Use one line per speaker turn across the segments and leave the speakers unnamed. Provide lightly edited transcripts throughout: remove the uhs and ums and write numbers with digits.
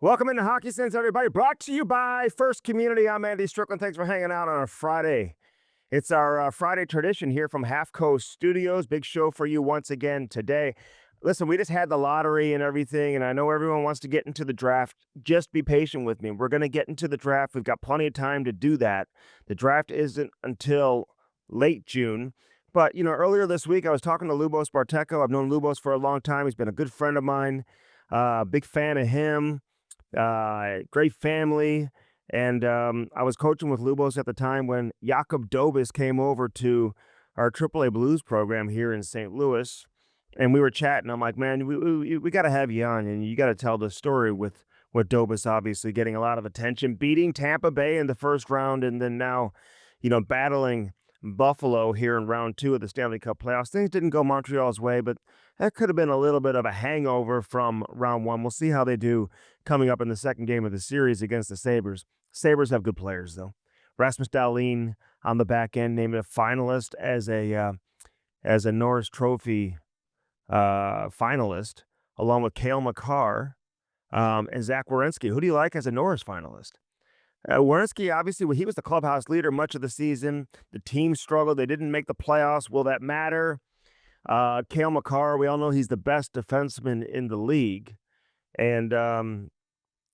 Welcome into Hockey Sense, everybody. Brought to you by First Community. I'm Andy Strickland. Thanks for hanging out on a Friday. It's our Friday tradition here from Half Coast Studios. Big show for you once again today. Listen, we just had the lottery and everything, and I know everyone wants to get into the draft. Just be patient with me. We're going to get into the draft. We've got plenty of time to do that. The draft isn't until late June. But, earlier this week, I was talking to Lubos Barteco. I've known Lubos for a long time. He's been a good friend of mine. Big fan of him. Great family. And I was coaching with Lubos at the time when Jakub Dobis came over to our AAA Blues program here in St. Louis. And we were chatting. I'm like, man, we got to have you on, and you got to tell the story with Dobis obviously getting a lot of attention, beating Tampa Bay in the first round, and then now, battling Buffalo here in round 2 of the Stanley Cup Playoffs. Things didn't go Montreal's way, but that could have been a little bit of a hangover from round 1. We'll see how they do coming up in the second game of the series against the Sabres. Sabres have good players, though. Rasmus Dahlin on the back end, named a finalist as a Norris Trophy finalist, along with Cale Makar and Zach Werenski. Who do you like as a Norris finalist? Werenski, obviously, he was the clubhouse leader much of the season. The team struggled. They didn't make the playoffs. Will that matter? Cale Makar, we all know he's the best defenseman in the league. And,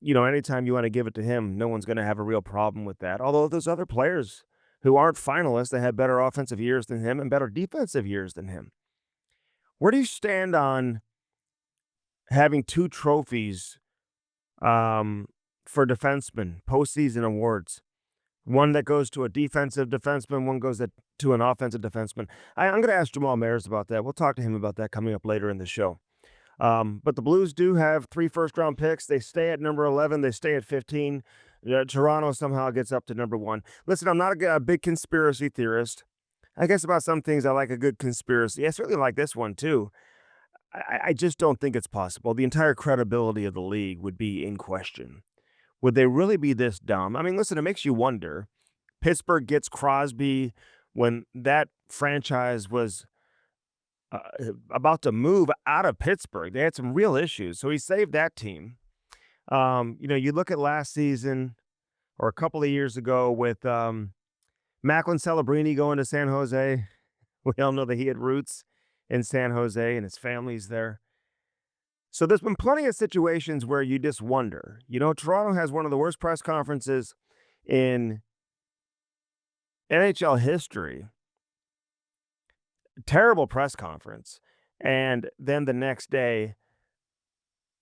anytime you want to give it to him, no one's going to have a real problem with that. Although there's other players who aren't finalists that have better offensive years than him and better defensive years than him. Where do you stand on having 2 trophies for defensemen, postseason awards? One that goes to a defensive defenseman, one goes to an offensive defenseman. I'm going to ask Jamal Mayers about that. We'll talk to him about that coming up later in the show. But the Blues do have 3 first-round picks. They stay at number 11. They stay at 15. Toronto somehow gets up to number 1. Listen, I'm not a big conspiracy theorist. I guess about some things I like a good conspiracy. I certainly like this one, too. I just don't think it's possible. The entire credibility of the league would be in question. Would they really be this dumb? I mean, listen, it makes you wonder. Pittsburgh gets Crosby when that franchise was about to move out of Pittsburgh. They had some real issues, so he saved that team. You look at last season or a couple of years ago with Macklin Celebrini going to San Jose. We all know that he had roots in San Jose and his family's there. So there's been plenty of situations where you just wonder. Toronto has one of the worst press conferences in NHL history. Terrible press conference. And then the next day,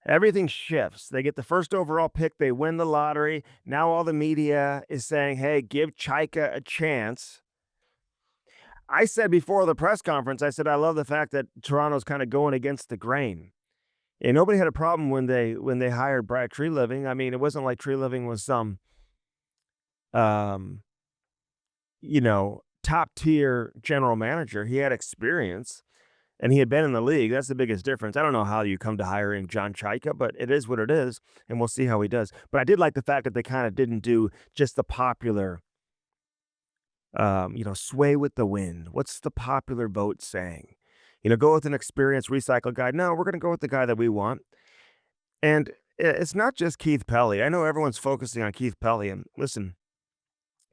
everything shifts. They get the first overall pick. They win the lottery. Now all the media is saying, hey, give Chaika a chance. I said before the press conference, I said, I love the fact that Toronto's kind of going against the grain. And nobody had a problem when they hired Brad Treliving. I mean, it wasn't like Treliving was some, top-tier general manager. He had experience, and he had been in the league. That's the biggest difference. I don't know how you come to hiring John Chaika, but it is what it is, and we'll see how he does. But I did like the fact that they kind of didn't do just the popular, sway with the wind. What's the popular vote saying? Go with an experienced recycled guy. No, we're going to go with the guy that we want. And it's not just Keith Pelly. I know everyone's focusing on Keith Pelly, and listen,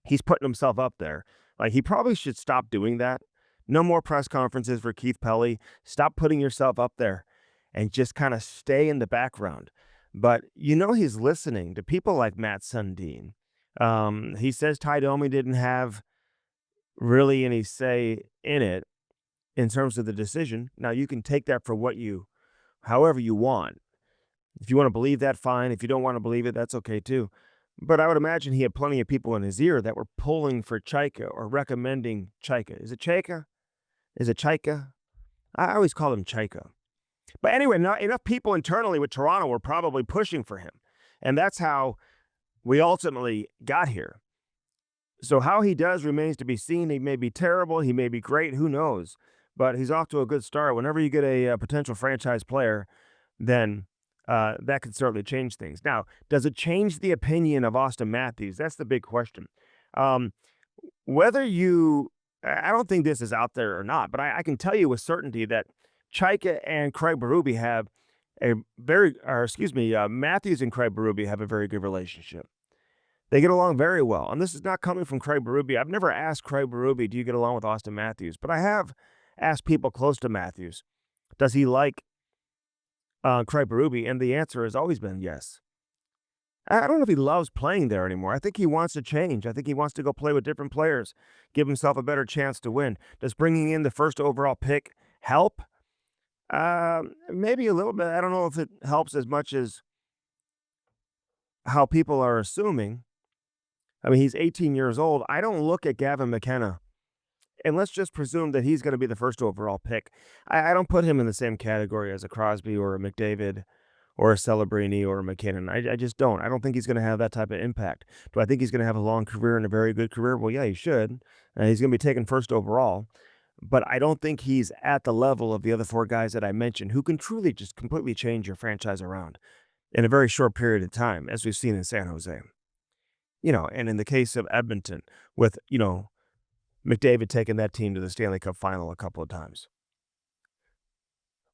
he's putting himself up there. Like, he probably should stop doing that. No more press conferences for Keith Pelly. Stop putting yourself up there and just kind of stay in the background. But he's listening to people like Matt Sundin. He says Ty Domi didn't have really any say in it in terms of the decision. Now, you can take that for however you want. If you want to believe that, fine. If you don't want to believe it, that's okay too. But I would imagine he had plenty of people in his ear that were pulling for Chaika or recommending Chaika. Is it Chaika? Is it Chaika? I always call him Chaika. But anyway, not enough people internally with Toronto were probably pushing for him. And that's how we ultimately got here. So how he does remains to be seen. He may be terrible. He may be great. Who knows? But he's off to a good start. Whenever you get a potential franchise player, then that could certainly change things. Now, does it change the opinion of Austin Matthews? That's the big question. I don't think this is out there or not, but I can tell you with certainty that Chaika and Craig Berube have Matthews and Craig Berube have a very good relationship. They get along very well. And this is not coming from Craig Berube. I've never asked Craig Berube, do you get along with Austin Matthews? But I have asked people close to Matthews, does he like Craig Berube? And the answer has always been yes. I don't know if he loves playing there anymore. I think he wants to change. I think he wants to go play with different players, give himself a better chance to win. Does bringing in the first overall pick help? Maybe a little bit. I don't know if it helps as much as how people are assuming. I mean, he's 18 years old. I don't look at Gavin McKenna, and let's just presume that he's going to be the first overall pick. I don't put him in the same category as a Crosby or a McDavid or a Celebrini or a McKinnon. I just don't. I don't think he's going to have that type of impact. Do I think he's going to have a long career and a very good career? Well, yeah, he should. He's going to be taken first overall. But I don't think he's at the level of the other four guys that I mentioned who can truly just completely change your franchise around in a very short period of time, as we've seen in San Jose. And in the case of Edmonton, with, McDavid taking that team to the Stanley Cup final a couple of times.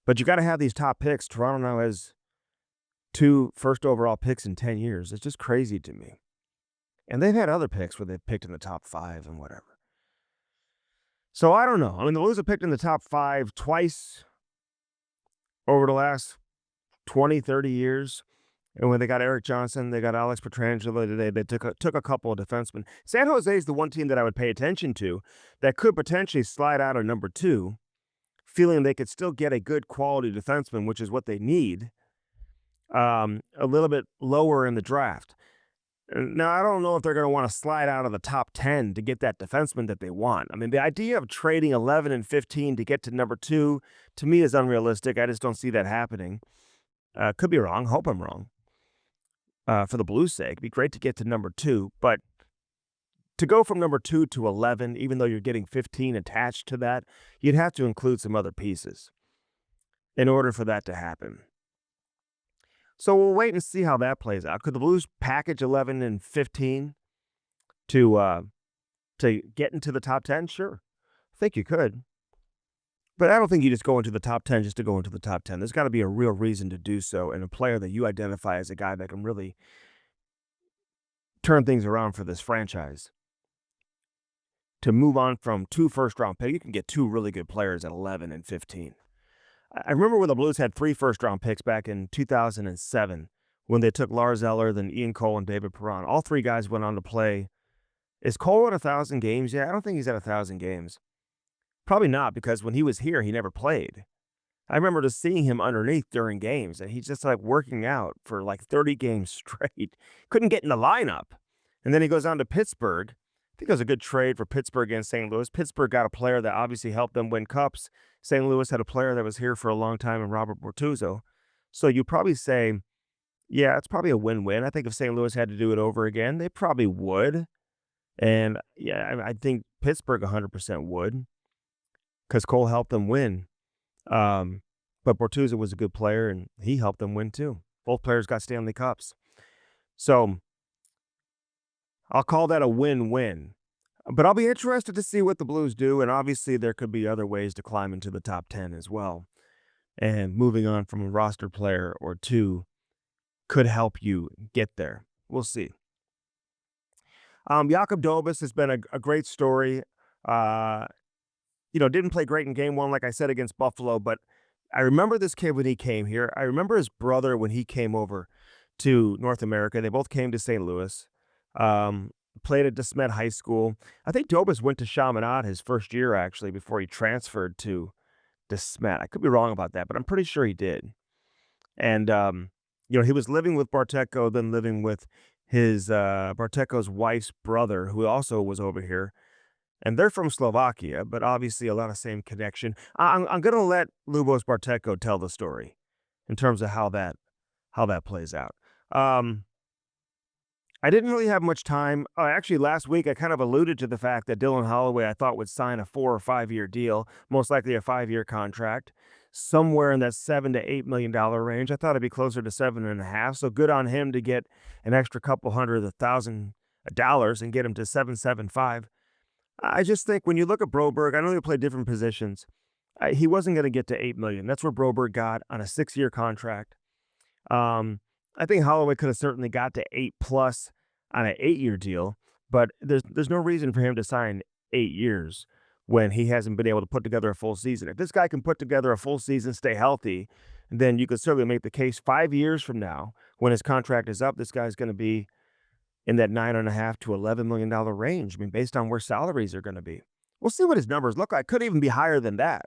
But you got to have these top picks. Toronto now has 2 first overall picks in 10 years. It's just crazy to me. And they've had other picks where they've picked in the top 5 and whatever. So I don't know. I mean, the Blues have picked in the top 5 twice over the last 20, 30 years. And when they got Eric Johnson, they got Alex Pietrangelo. They took a couple of defensemen. San Jose is the one team that I would pay attention to that could potentially slide out of number 2, feeling they could still get a good quality defenseman, which is what they need, a little bit lower in the draft. Now, I don't know if they're going to want to slide out of the top 10 to get that defenseman that they want. I mean, the idea of trading 11 and 15 to get to number 2, to me, is unrealistic. I just don't see that happening. Could be wrong. Hope I'm wrong. For the Blues' sake, it'd be great to get to number 2, but to go from number 2 to 11, even though you're getting 15 attached to that, you'd have to include some other pieces in order for that to happen. So we'll wait and see how that plays out. Could the Blues package 11 and 15 to get into the top 10? Sure. I think you could. But I don't think you just go into the top 10 just to go into the top 10. There's got to be a real reason to do so, and a player that you identify as a guy that can really turn things around for this franchise. To move on from 2 first-round picks, you can get 2 really good players at 11 and 15. I remember when the Blues had 3 first-round picks back in 2007 when they took Lars Eller, then Ian Cole, and David Perron. All 3 guys went on to play. Is Cole at 1,000 games yet? I don't think he's at 1,000 games. Probably not, because when he was here, he never played. I remember just seeing him underneath during games, and he's just like working out for like 30 games straight. Couldn't get in the lineup. And then he goes on to Pittsburgh. I think it was a good trade for Pittsburgh against St. Louis. Pittsburgh got a player that obviously helped them win cups. St. Louis had a player that was here for a long time in Robert Bortuzzo. So you probably say, yeah, it's probably a win-win. I think if St. Louis had to do it over again, they probably would. And yeah, I think Pittsburgh 100% would, because Cole helped them win. But Bortuzzo was a good player, and he helped them win too. Both players got Stanley Cups. So I'll call that a win-win. But I'll be interested to see what the Blues do, and obviously there could be other ways to climb into the top 10 as well. And moving on from a roster player or 2 could help you get there. We'll see. Jakub Dobis has been a great story. Didn't play great in game 1, like I said, against Buffalo, but I remember this kid when he came here. I remember his brother when he came over to North America. They both came to St. Louis, played at DeSmet High School. I think Dobis went to Chaminade his first year, actually, before he transferred to DeSmet. I could be wrong about that, but I'm pretty sure he did. And, he was living with Barteco, then living with his Barteco's wife's brother, who also was over here. And they're from Slovakia, but obviously a lot of same connection. I'm going to let Lubos Barteco tell the story in terms of how that plays out. I didn't really have much time. Actually, last week I kind of alluded to the fact that Dylan Holloway I thought would sign a 4 or 5 year deal, most likely a 5-year contract, somewhere in that $7 to $8 million range. I thought it'd be closer to $7.5. So good on him to get an extra couple $100,000 and get him to $7.75. I just think when you look at Broberg, I know they play different positions. He wasn't going to get to $8 million. That's where Broberg got on a 6-year contract. I think Holloway could have certainly got to 8+ on an 8-year deal, but there's no reason for him to sign 8 years when he hasn't been able to put together a full season. If this guy can put together a full season, stay healthy, then you could certainly make the case 5 years from now, when his contract is up, this guy's going to be in that $9.5 to $11 million range. I mean, based on where salaries are going to be. We'll see what his numbers look like. Could even be higher than that.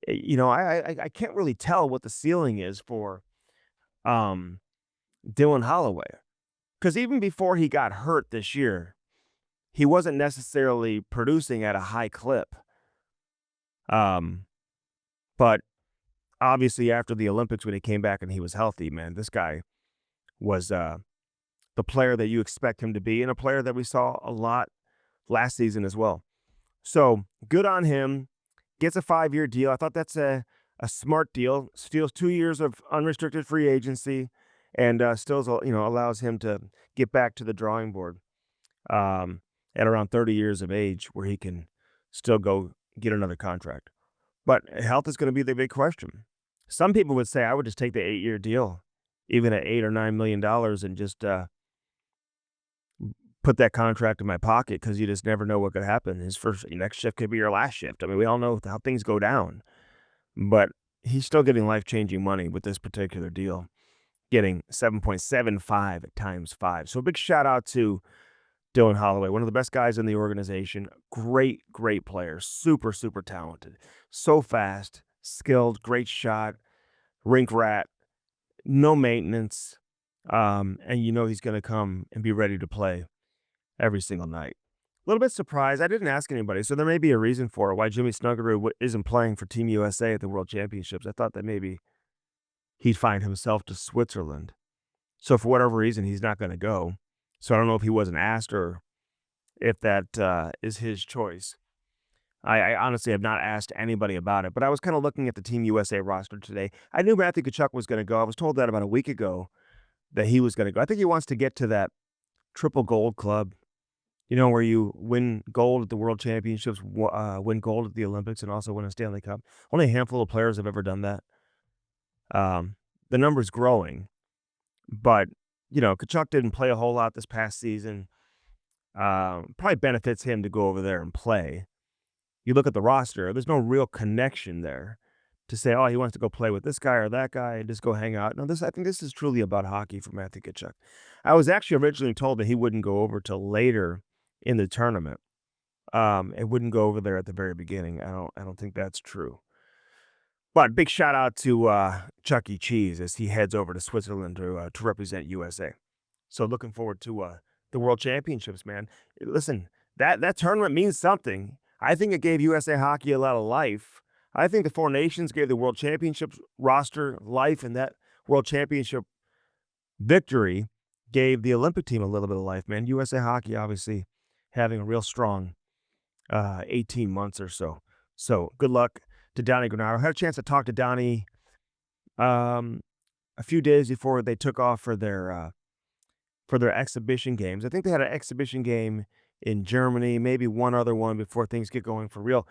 I can't really tell what the ceiling is for um, Dylan Holloway, because even before he got hurt this year, he wasn't necessarily producing at a high clip. But obviously after the Olympics, when he came back and he was healthy, man, this guy was the player that you expect him to be, and a player that we saw a lot last season as well. So good on him. Gets a 5-year deal. I thought that's a smart deal. Steals 2 years of unrestricted free agency, and still allows him to get back to the drawing board at around 30 years of age, where he can still go get another contract. But health is going to be the big question. Some people would say I would just take the 8-year deal, even at $8 or $9 million, and just put that contract in my pocket, because you just never know what could happen. His next shift could be your last shift. I mean, we all know how things go down, but he's still getting life-changing money with this particular deal, getting 7.75 times 5. So a big shout out to Dylan Holloway, one of the best guys in the organization. Great, great player. Super, super talented. So fast, skilled, great shot, rink rat, no maintenance. And he's going to come and be ready to play every single night. A little bit surprised. I didn't ask anybody, so there may be a reason for it, why Jimmy Snuggerud isn't playing for Team USA at the World Championships. I thought that maybe he'd find himself to Switzerland. So for whatever reason, he's not going to go. So I don't know if he wasn't asked or if that is his choice. I honestly have not asked anybody about it, but I was kind of looking at the Team USA roster today. I knew Matthew Tkachuk was going to go. I was told that about a week ago that he was going to go. I think he wants to get to that triple gold club, where you win gold at the World Championships, win gold at the Olympics, and also win a Stanley Cup. Only a handful of players have ever done that. The number's growing, but, Tkachuk didn't play a whole lot this past season. Probably benefits him to go over there and play. You look at the roster, there's no real connection there to say, oh, he wants to go play with this guy or that guy and just go hang out. No, I think this is truly about hockey for Matthew Tkachuk. I was actually originally told that he wouldn't go over till later in the tournament. It wouldn't go over there at the very beginning. I don't think that's true. But big shout out to Chuck E. Cheese as he heads over to Switzerland to represent USA. So looking forward to the World Championships, man. Listen, that tournament means something. I think it gave USA Hockey a lot of life. I think the Four Nations gave the World Championships roster life, and that World Championship victory gave the Olympic team a little bit of life, man. USA Hockey obviously having a real strong 18 months or so. So good luck to Donnie Granaro. I had a chance to talk to Donnie a few days before they took off for their exhibition games. I think they had an exhibition game in Germany, maybe one other one before things get going for real.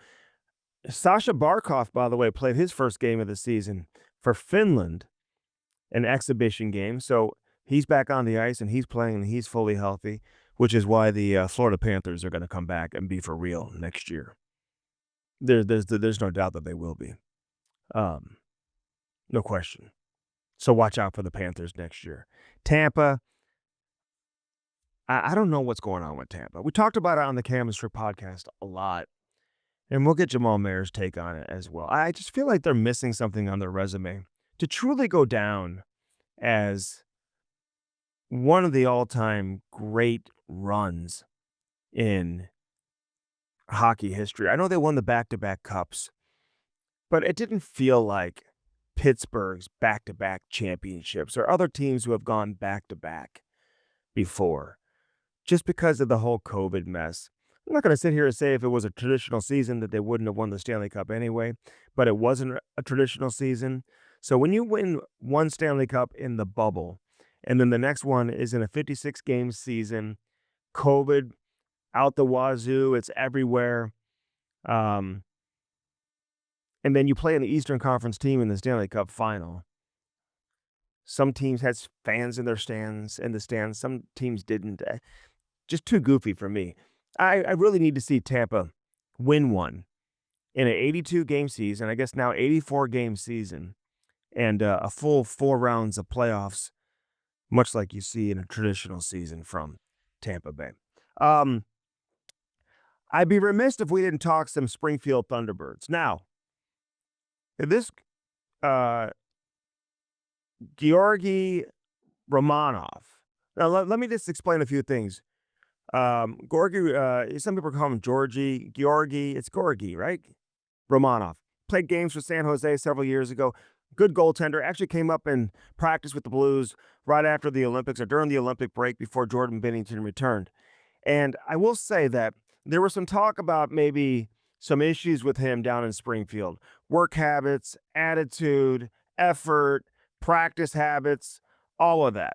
Sasha Barkov, by the way, played his first game of the season for Finland, an exhibition game. So he's back on the ice and he's playing and he's fully healthy, which is why the Florida Panthers are going to come back and be for real next year. There's no doubt that they will be. No question. So watch out for the Panthers next year. Tampa, I don't know what's going on with Tampa. We talked about it on the Chemistry podcast a lot, and we'll get Jamal Mayers' take on it as well. I just feel like they're missing something on their resume to truly go down as one of the all-time great runs in hockey history. I know they won the back-to-back cups, but it didn't feel like Pittsburgh's back-to-back championships or other teams who have gone back-to-back before, just because of the whole COVID mess. I'm not going to sit here and say if it was a traditional season that they wouldn't have won the Stanley Cup anyway, but it wasn't a traditional season. So when you win one Stanley Cup in the bubble, and then the next one is in a 56-game season, COVID out the wazoo, it's everywhere, and then you play an Eastern Conference team in the Stanley Cup final. Some teams had fans in the stands. Some teams didn't. Just too goofy for me. I really need to see Tampa win one in an 82 game season. I guess now 84 game season, and a full 4 rounds of playoffs, much like you see in a traditional season from Tampa Bay. I'd be remiss if we didn't talk some Springfield Thunderbirds. Now, this Georgi Romanov. Now, let me just explain a few things. Georgi, some people call him Georgie, Georgi. It's Georgi, right? Romanov. Played games for San Jose several years ago. Good goaltender. Actually came up and practiced with the Blues right after the Olympics or during the Olympic break before Jordan Binnington returned. And I will say that there was some talk about maybe some issues with him down in Springfield. Work habits, attitude, effort, practice habits, all of that.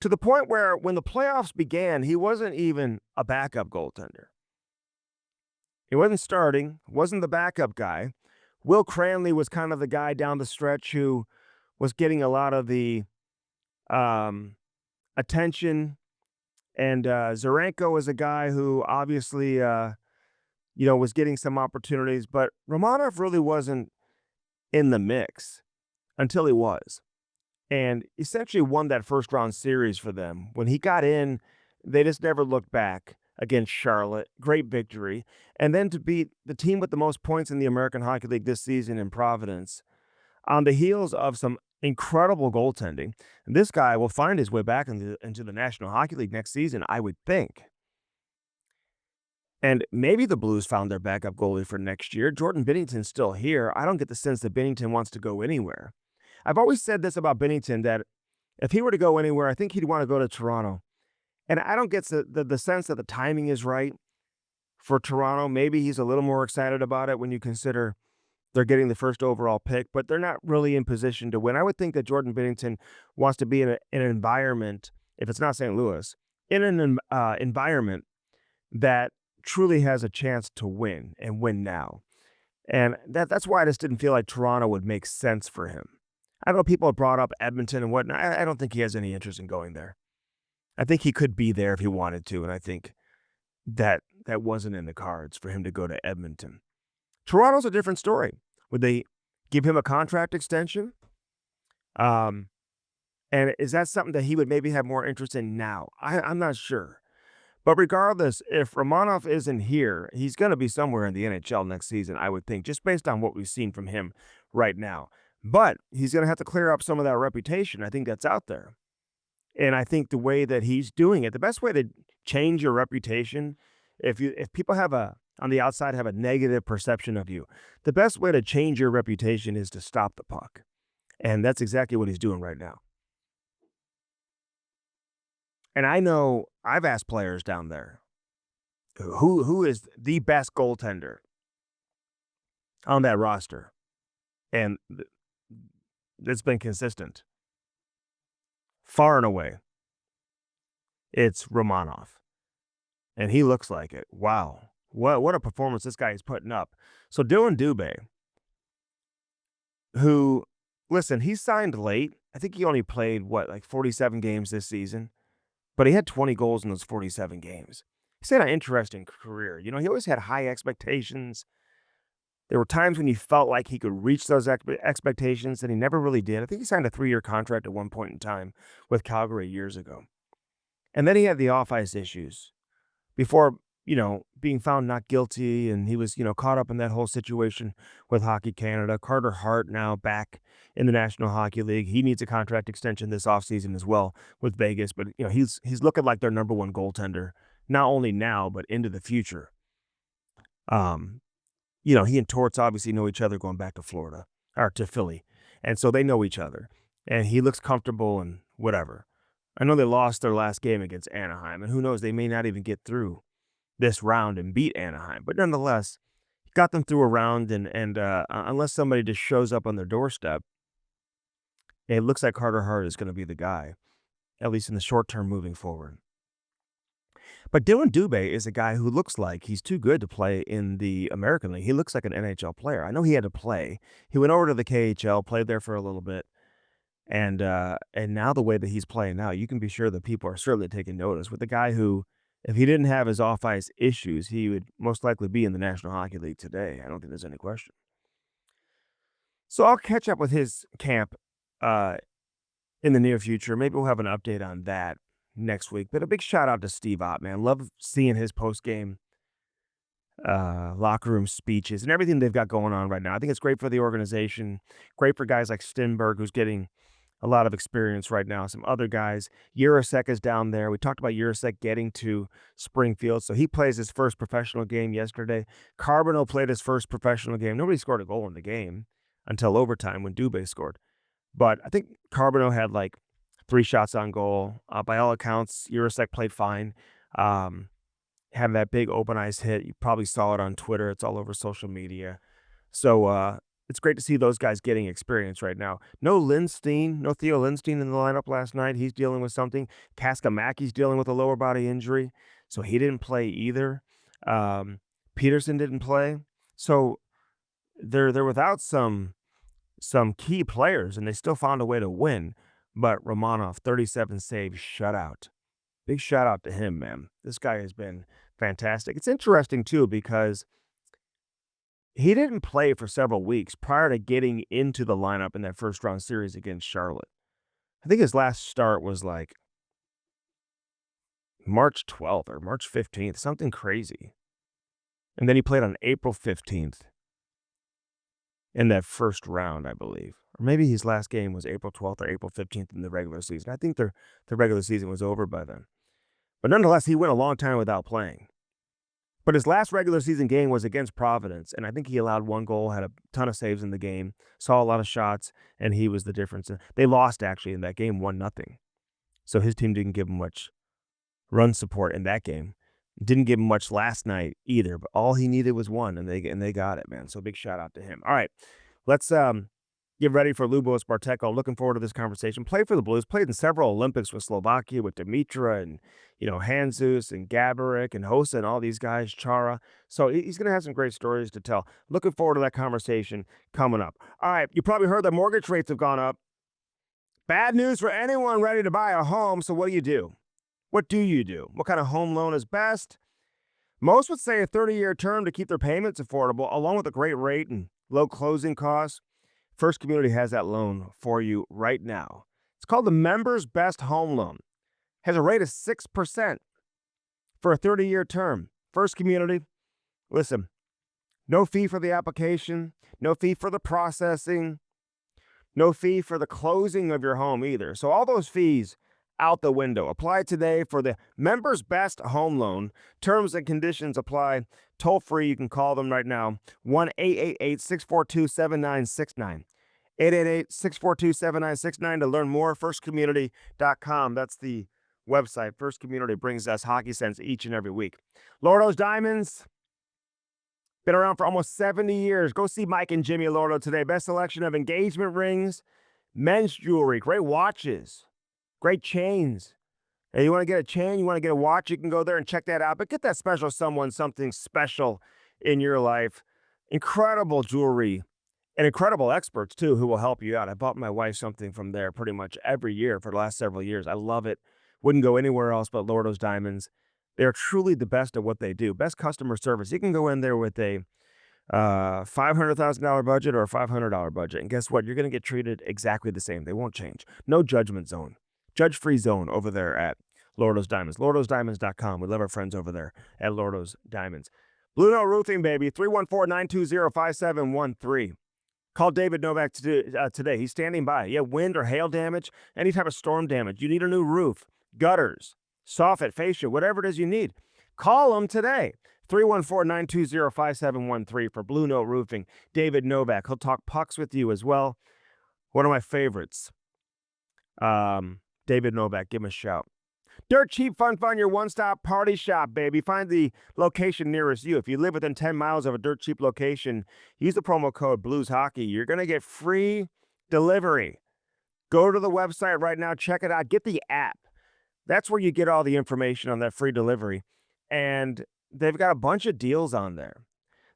To the point where when the playoffs began, he wasn't even a backup goaltender. He wasn't starting, wasn't the backup guy. Will Cranley was kind of the guy down the stretch who was getting a lot of the attention. And Zarenko was a guy who obviously, was getting some opportunities. But Romanov really wasn't in the mix until he was. And essentially won that first round series for them. When he got in, they just never looked back against Charlotte. Great victory. And then to beat the team with the most points in the American Hockey League this season in Providence on the heels of some incredible goaltending. And this guy will find his way back into the National Hockey League next season, I would think. And maybe the Blues found their backup goalie for next year. Jordan Binnington's still here. I don't get the sense that Binnington wants to go anywhere. I've always said this about Binnington, that if he were to go anywhere, I think he'd want to go to Toronto. And I don't get the sense that the timing is right for Toronto. Maybe he's a little more excited about it when you consider they're getting the first overall pick, but they're not really in position to win. I would think that Jordan Binnington wants to be in an environment, if it's not St. Louis, in an environment that truly has a chance to win and win now. And that's why I just didn't feel like Toronto would make sense for him. I know people have brought up Edmonton and whatnot. I don't think he has any interest in going there. I think he could be there if he wanted to, and I think that wasn't in the cards for him to go to Edmonton. Toronto's a different story. Would they give him a contract extension? And is that something that he would maybe have more interest in now? I'm not sure. But regardless, if Romanov isn't here, he's going to be somewhere in the NHL next season, I would think, just based on what we've seen from him right now. But he's going to have to clear up some of that reputation. I think that's out there. And I think the way that he's doing it, the best way to change your reputation, if people on the outside have a negative perception of you, the best way to change your reputation is to stop the puck. And that's exactly what he's doing right now. And I know I've asked players down there, who is the best goaltender on that roster? And it's been consistent. Far and away, it's Romanov. And he looks like it. Wow. What a performance this guy is putting up. So Dylan Dubé, who, listen, he signed late. I think he only played, 47 games this season? But he had 20 goals in those 47 games. He's had an interesting career. He always had high expectations. There were times when he felt like he could reach those expectations, and he never really did. I think he signed a 3-year contract at one point in time with Calgary years ago. And then he had the off-ice issues before, being found not guilty, and he was, caught up in that whole situation with Hockey Canada. Carter Hart now back in the National Hockey League. He needs a contract extension this offseason as well with Vegas, but, he's looking like their number one goaltender, not only now, but into the future. He and Torts obviously know each other going back to Florida, or to Philly, and so they know each other, and he looks comfortable and whatever. I know they lost their last game against Anaheim, and who knows, they may not even get through this round and beat Anaheim, but nonetheless, he got them through a round, and unless somebody just shows up on their doorstep, it looks like Carter Hart is going to be the guy, at least in the short term moving forward. But Dylan Dubé is a guy who looks like he's too good to play in the American League. He looks like an NHL player. I know he had to play. He went over to the KHL, played there for a little bit, And now the way that he's playing now, you can be sure that people are certainly taking notice with the guy who, if he didn't have his off-ice issues, he would most likely be in the National Hockey League today. I don't think there's any question. So I'll catch up with his camp in the near future. Maybe we'll have an update on that next week. But a big shout out to Steve Ott, man. Love seeing his post-game locker room speeches and everything they've got going on right now. I think it's great for the organization, great for guys like Stenberg, who's getting a lot of experience right now. Some other guys, Jurasek is down there. We talked about Jurasek getting to Springfield, so he plays his first professional game yesterday. Carbonell played his first professional game. Nobody scored a goal in the game until overtime when Dubé scored. But I think Carbonell had like 3 shots on goal. By all accounts, Jurasek played fine. Had that big open ice hit. You probably saw it on Twitter. It's all over social media. So it's great to see those guys getting experience right now. No Theo Lindstein in the lineup last night. He's dealing with something. Kaskamaki's dealing with a lower body injury, so he didn't play either. Peterson didn't play. So they're without some key players, and they still found a way to win. But Romanov, 37 saves, shutout. Big shout out to him, man. This guy has been fantastic. It's interesting, too, because he didn't play for several weeks prior to getting into the lineup in that first-round series against Charlotte. I think his last start was like March 12th or March 15th, something crazy. And then he played on April 15th in that first round, I believe. Or maybe his last game was April 12th or April 15th in the regular season. I think the regular season was over by then. But nonetheless, he went a long time without playing. But his last regular season game was against Providence, and I think he allowed 1 goal, had a ton of saves in the game, saw a lot of shots, and he was the difference. They lost, actually, in that game, 1-0. So his team didn't give him much run support in that game. Didn't give him much last night either, but all he needed was 1, and they got it, man. So big shout out to him. All right, let's get ready for Lubos Barteco. Looking forward to this conversation. Played for the Blues. Played in several Olympics with Slovakia, with Dimitra and, Hanzus and Gaborik and Hossa and all these guys, Chara. So he's going to have some great stories to tell. Looking forward to that conversation coming up. All right, you probably heard that mortgage rates have gone up. Bad news for anyone ready to buy a home. So what do you do? What do you do? What kind of home loan is best? Most would say a 30-year term to keep their payments affordable, along with a great rate and low closing costs. First Community has that loan for you right now. It's called the Members Best Home Loan. Has a rate of 6% for a 30-year term. First Community, listen, no fee for the application, no fee for the processing, no fee for the closing of your home either. So all those fees out the window. Apply today for the Members Best Home Loan. Terms and conditions apply. Toll free. You can call them right now. 1-888-642-7969. 888-642-7969 to learn more. FirstCommunity.com. That's the website. First Community brings us hockey sense each and every week. Lordo's Diamonds. Been around for almost 70 years. Go see Mike and Jimmy Lordo today. Best selection of engagement rings, men's jewelry, great watches, great chains. Hey, you want to get a chain, you want to get a watch, you can go there and check that out. But get that special someone something special in your life. Incredible jewelry and incredible experts, too, who will help you out. I bought my wife something from there pretty much every year for the last several years. I love it. Wouldn't go anywhere else but Lordo's Diamonds. They're truly the best at what they do. Best customer service. You can go in there with a $500,000 budget or a $500 budget. And guess what? You're going to get treated exactly the same. They won't change. No judgment zone. Judge-free zone over there at Lordo's Diamonds. LordosDiamonds.com. We love our friends over there at Lordo's Diamonds. Blue Note Roofing, baby. 314-920-5713. Call David Novak today. He's standing by. You have wind or hail damage, any type of storm damage. You need a new roof, gutters, soffit, fascia, whatever it is you need. Call him today. 314-920-5713 for Blue Note Roofing. David Novak. He'll talk pucks with you as well. One of my favorites. David Novak. Give him a shout. Dirt Cheap Fun, your one-stop party shop, baby. Find the location nearest you. If you live within 10 miles of a Dirt Cheap location, use the promo code BluesHockey. You're going to get free delivery. Go to the website right now. Check it out. Get the app. That's where you get all the information on that free delivery. And they've got a bunch of deals on there.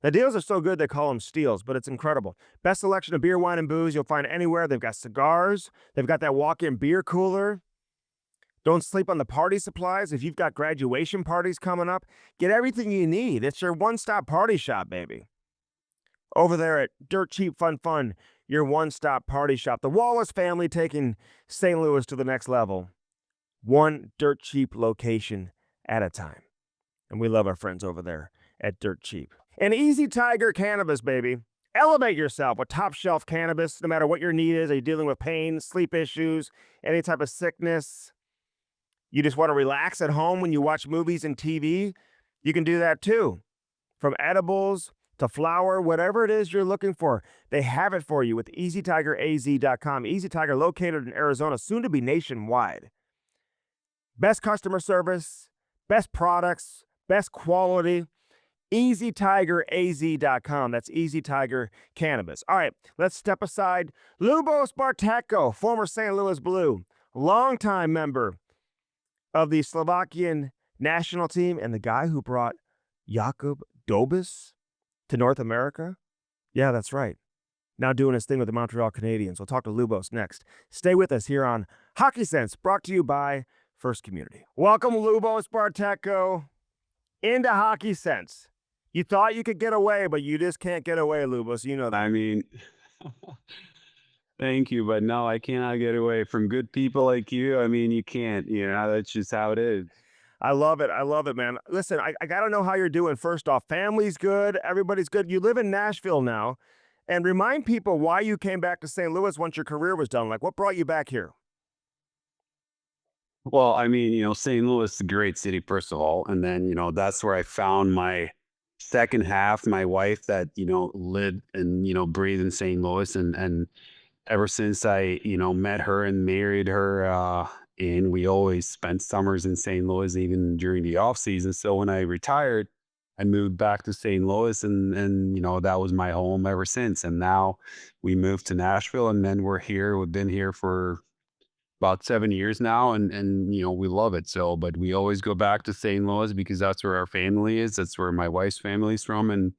The deals are so good they call them steals, but it's incredible. Best selection of beer, wine, and booze you'll find anywhere. They've got cigars. They've got that walk-in beer cooler. Don't sleep on the party supplies. If you've got graduation parties coming up, get everything you need. It's your one-stop party shop, baby. Over there at Dirt Cheap Fun Fun, your one-stop party shop. The Wallace family taking St. Louis to the next level. One Dirt Cheap location at a time. And we love our friends over there at Dirt Cheap. And Easy Tiger Cannabis, baby. Elevate yourself with top shelf cannabis, no matter what your need is. Are you dealing with pain, sleep issues, any type of sickness? You just want to relax at home when you watch movies and TV? You can do that too. From edibles to flower, whatever it is you're looking for, they have it for you with EasyTigerAZ.com. Easy Tiger located in Arizona, soon to be nationwide. Best customer service, best products, best quality. EasyTigerAZ.com. That's Easy Tiger Cannabis. All right, let's step aside. Lubos Barteco, former St. Louis Blue, longtime member of the Slovakian national team, and the guy who brought Jakub Dobis to North America. Yeah, that's right. Now doing his thing with the Montreal Canadiens. We'll talk to Lubos next. Stay with us here on Hockey Sense, brought to you by First Community. Welcome, Lubos Barteco, into Hockey Sense. You thought you could get away, but you just can't get away, Lubos. You know that.
I mean, thank you, but no, I cannot get away from good people like you. I mean, you can't, that's just how it is.
I love it. I love it, man. Listen, I got to know how you're doing. First off, family's good. Everybody's good. You live in Nashville now. And remind people why you came back to St. Louis once your career was done. Like, what brought you back here?
Well, I mean, St. Louis is a great city, first of all. And then, that's where I found my second half, my wife that, lived and, breathed in St. Louis. And ever since I, met her and married her, and we always spent summers in St. Louis, even during the off season. So when I retired, I moved back to St. Louis and that was my home ever since. And now we moved to Nashville and then we're here. We've been here for about 7 years now and we love it. So, but we always go back to St. Louis because that's where our family is. That's where my wife's family's from. And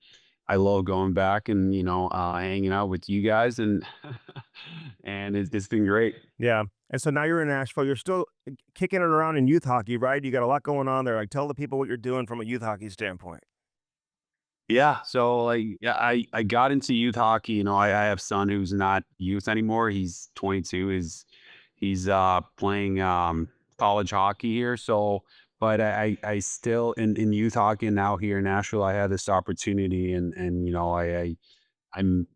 I love going back and, hanging out with you guys and, and it's been great.
Yeah. And so now you're in Nashville. You're still kicking it around in youth hockey, right? You got a lot going on there. Like, tell the people what you're doing from a youth hockey standpoint.
Yeah. So yeah, I got into youth hockey. I have a son who's not youth anymore. He's 22. He's playing college hockey here. So, but I still in youth hockey and now here in Nashville, I had this opportunity and I'm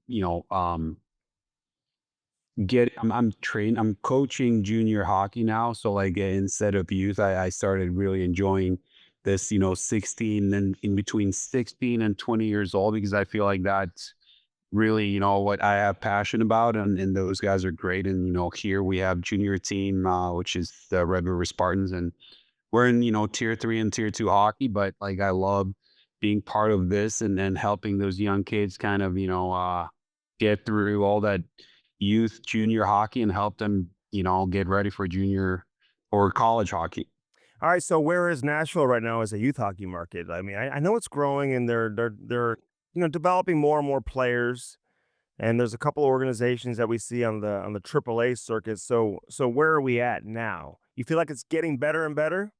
I'm coaching junior hockey now. So like instead of youth, I started really enjoying this, 16 and in between 16 and 20 years old, because I feel like that's really, what I have passion about. And those guys are great. And, here we have junior team, which is the Red River Spartans. And we're in, tier 3 and tier 2 hockey, but like I love being part of this and then helping those young kids kind of, get through all that youth junior hockey and help them, get ready for junior or college hockey.
All right. So where is Nashville right now as a youth hockey market? I mean, I know it's growing and they're developing more and more players. And there's a couple of organizations that we see on the AAA circuit. So where are we at now? You feel like it's getting better and better?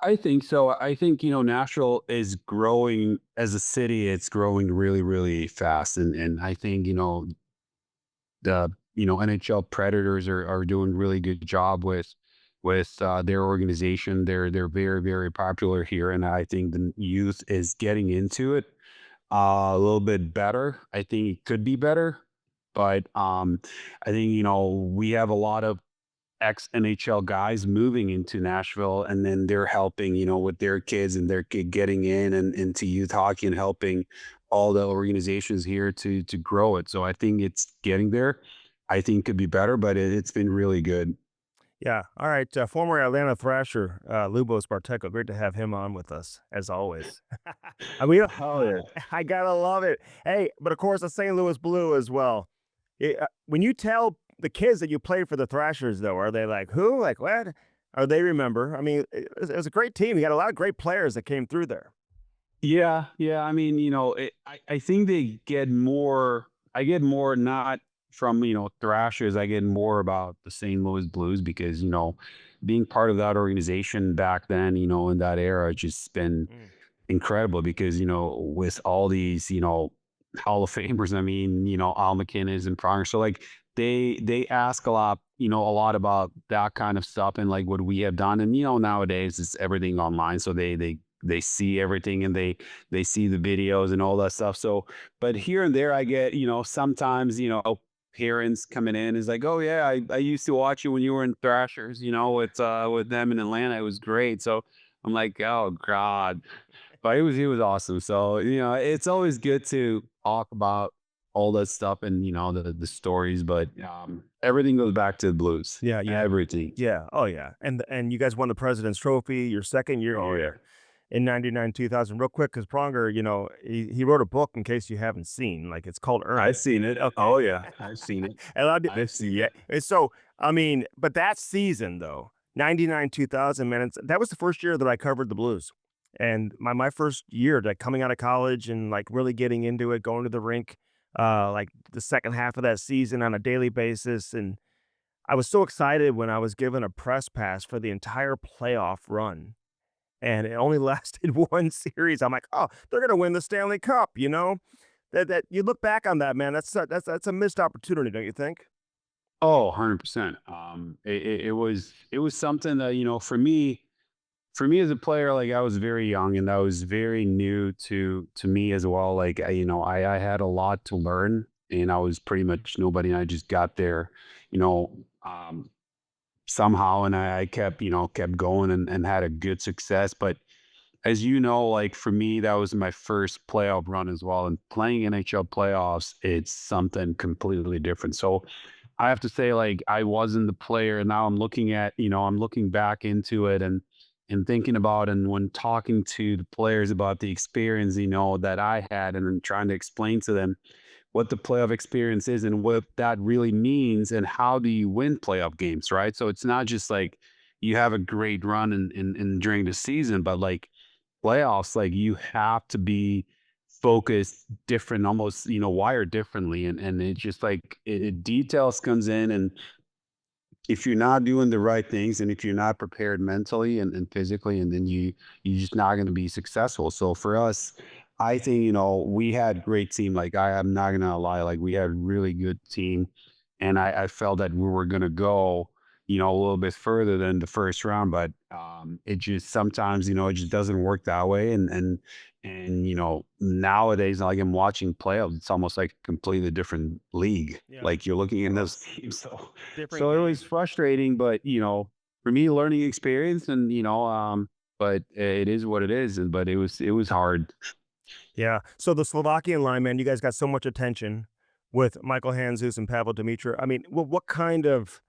I think so. I think, Nashville is growing as a city. It's growing really, really fast. And I think, the, NHL Predators are doing really good job with their organization. They're very, very popular here. And I think the youth is getting into it a little bit better. I think it could be better. But I think, we have a lot of ex NHL guys moving into Nashville, and then they're helping, with their kids and their kid getting in and into youth hockey and helping all the organizations here to grow it. So I think it's getting there. I think it could be better, but it's been really good.
Yeah. All right. Former Atlanta Thrasher, Lubos Barteco. Great to have him on with us, as always. I mean,
Oh yeah.
I gotta love it. Hey, but of course, the St. Louis Blue as well. When you tell the kids that you played for the Thrashers, though, are they like, who? Like, what? Or they remember? I mean, it was a great team. You got a lot of great players that came through there.
Yeah, yeah. I mean, I think they get more. I get more not from Thrashers. I get more about the St. Louis Blues because being part of that organization back then, in that era, it's just been
Mm.
incredible because with all these Hall of Famers. I mean, Al McKinnon and Pronger. So like they ask a lot about that kind of stuff and like what we have done. And nowadays it's everything online, so they see everything and they see the videos and all that stuff. So, but here and there, I get sometimes parents coming in is like, oh yeah, I used to watch you when you were in Thrashers. With them in Atlanta, it was great. So I'm like, oh God, but it was awesome. So, it's always good to talk about all that stuff and the stories, but everything goes back to the blues.
Yeah,
Everything.
yeah, oh yeah, and you guys won the President's Trophy your second year
Oh yeah.
here in '99, 2000. Real quick, because Pronger, he wrote a book in case you haven't seen, like it's called Earn It.
I've seen it. Oh yeah. I've seen it.
And
I've seen
yeah,
it.
and so I mean, but that season though, '99, 2000, man, that was the first year that I covered the Blues, and my first year, like coming out of college and like really getting into it, going to the rink, like the second half of that season on a daily basis, and I was so excited when I was given a press pass for the entire playoff run, and it only lasted one series. I'm like, "Oh, they're gonna win the Stanley Cup," you know? That you look back on that, man, that's a missed opportunity, don't you think?
Oh, 100%. It was something that, for me as a player, like I was very young and that was very new to me as well. Like I had a lot to learn and I was pretty much nobody and I just got there, you know, um, somehow and I kept going and had a good success. But as you know, like for me, that was my first playoff run as well. And playing NHL playoffs, it's something completely different. So I have to say, like, I wasn't the player. And now I'm looking back into it and thinking about and when talking to the players about the experience, that I had and then trying to explain to them what the playoff experience is and what that really means and how do you win playoff games, right? So it's not just like you have a great run in during the season, but like playoffs, like you have to be focused different, almost, wired differently. And it just like details comes in. And if you're not doing the right things and if you're not prepared mentally and physically, and then you're just not going to be successful. So for us, I think, we had great team. Like I'm not gonna lie, like we had really good team. And I felt that we were gonna go, a little bit further than the first round, but it just sometimes, it just doesn't work that way. And nowadays, like I'm watching playoffs, it's almost like a completely different league.
Yeah,
Like you're looking in those teams.
different
So it was
game.
frustrating, but for me, learning experience, and but it is what it is. But it was hard.
Yeah, so the Slovakian line, man, you guys got so much attention with Michael Handzus and Pavel Demitra. I mean, what kind of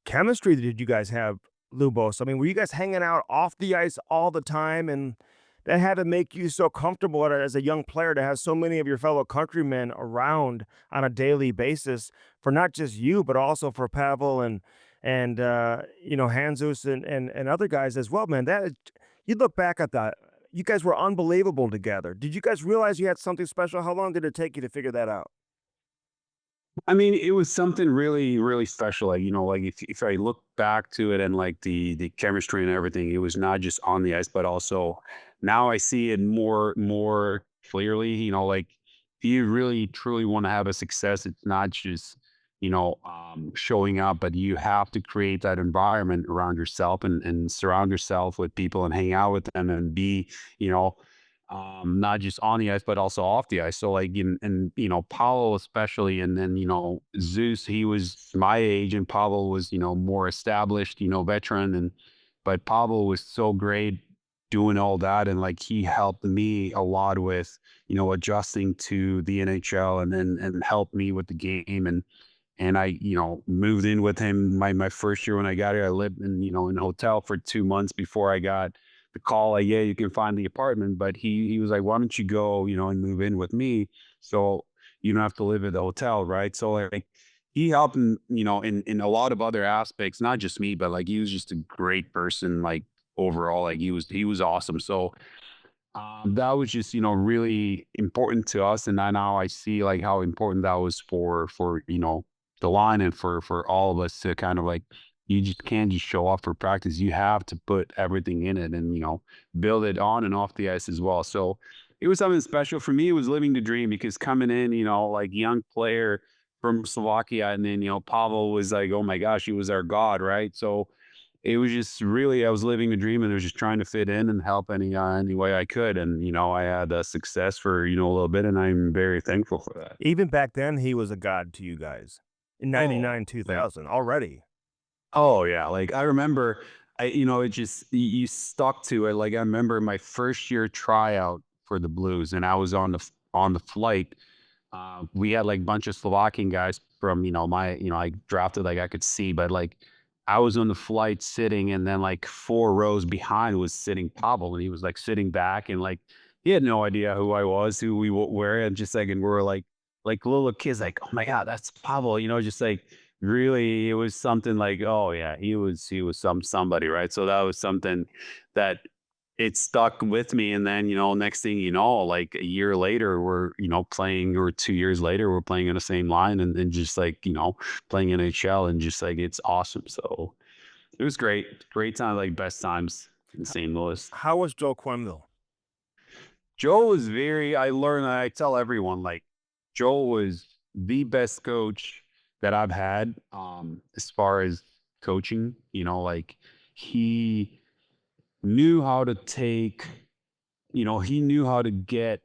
chemistry did you guys have, Lubos? I mean, were you guys hanging out off the ice all the time, and that had to make you so comfortable as a young player to have so many of your fellow countrymen around on a daily basis for not just you, but also for Pavel and Handzus and other guys as well, man. You look back at that, you guys were unbelievable together. Did you guys realize you had something special? How long did it take you to figure that out?
I mean, it was something really, really special. Like, like if I look back to it and like the chemistry and everything, it was not just on the ice, but also now I see it more clearly. Like if you really truly want to have a success, it's not just showing up, but you have to create that environment around yourself and surround yourself with people and hang out with them and be, you know, not just on the ice, but also off the ice. So like, and Paulo especially, and then Zeus, he was my age, and Pablo was more established, veteran, and but Pablo was so great doing all that, and like he helped me a lot with adjusting to the NHL, and helped me with the game, and I moved in with him my first year when I got here. I lived in a hotel for 2 months before I got the call, like, yeah, you can find the apartment. But he was like, why don't you go, and move in with me, so you don't have to live at the hotel, right? So like he helped in a lot of other aspects, not just me, but like he was just a great person, like overall, like he was awesome. So That was just, really important to us. And now I see like how important that was for, the line and for all of us to kind of like, you just can't just show up for practice. You have to put everything in it and, build it on and off the ice as well. So it was something special for me. It was living the dream because coming in, like young player from Slovakia, and then, Pavel was like, oh my gosh, he was our god, right? So it was just really, I was living the dream and I was just trying to fit in and help any way I could. And, I had success for, a little bit, and I'm very thankful for that.
Even back then, he was a god to you guys. In
Oh,
99,
yeah.
2000 already.
Oh yeah. Like I remember it just, you stuck to it. Like I remember my first year tryout for the Blues, and I was on the flight. We had like a bunch of Slovakian guys from, I drafted, like I could see, but like I was on the flight sitting, and then like 4 rows behind was sitting Pavel, and he was like sitting back, and like he had no idea who I was, who we were, and just like, and we were like little kids, like, oh my God, that's Pavel, just like really, it was something like, oh yeah, he was somebody, right? So that was something that it stuck with me. And then, next thing you know, like a year later, we're, playing, or 2 years later, we're playing in the same line, and just like, playing NHL, and just like, it's awesome. So it was great. Great time, like best times in St. Louis.
How was Joe Quenneville?
Joe was I learned, I tell everyone, like, Joe was the best coach that I've had, as far as coaching, like he knew how to take, he knew how to get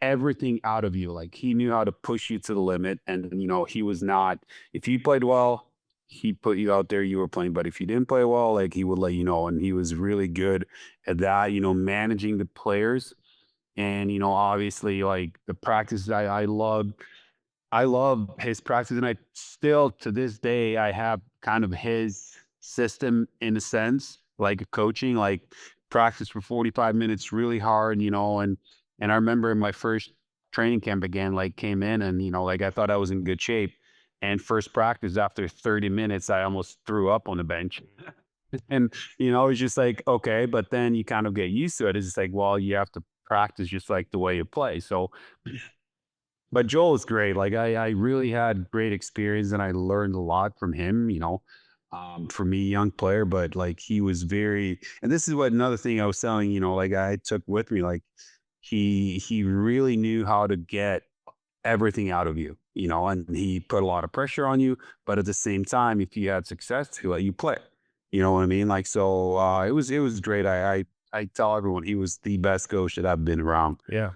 everything out of you. Like he knew how to push you to the limit. And, he was not, if you played well, he put you out there, you were playing. But if you didn't play well, like he would let you know. And he was really good at that, managing the players. And, obviously like the practices I love his practice. And I still, to this day, I have kind of his system in a sense, like coaching, like practice for 45 minutes really hard, and I remember in my first training camp again, like came in, and, like I thought I was in good shape. And first practice, after 30 minutes, I almost threw up on the bench. And, it's just like, okay, but then you kind of get used to it. It's just like, well, you have to practice just like the way you play. So, but Joel is great. Like I really had great experience, and I learned a lot from him, for me, young player, but like he was very, and this is what another thing I was telling, like I took with me, like he really knew how to get everything out of you, and he put a lot of pressure on you, but at the same time, if you had success, he let you play. You know what I mean? Like so, it was great. I tell everyone he was the best coach that I've been around.
Yeah,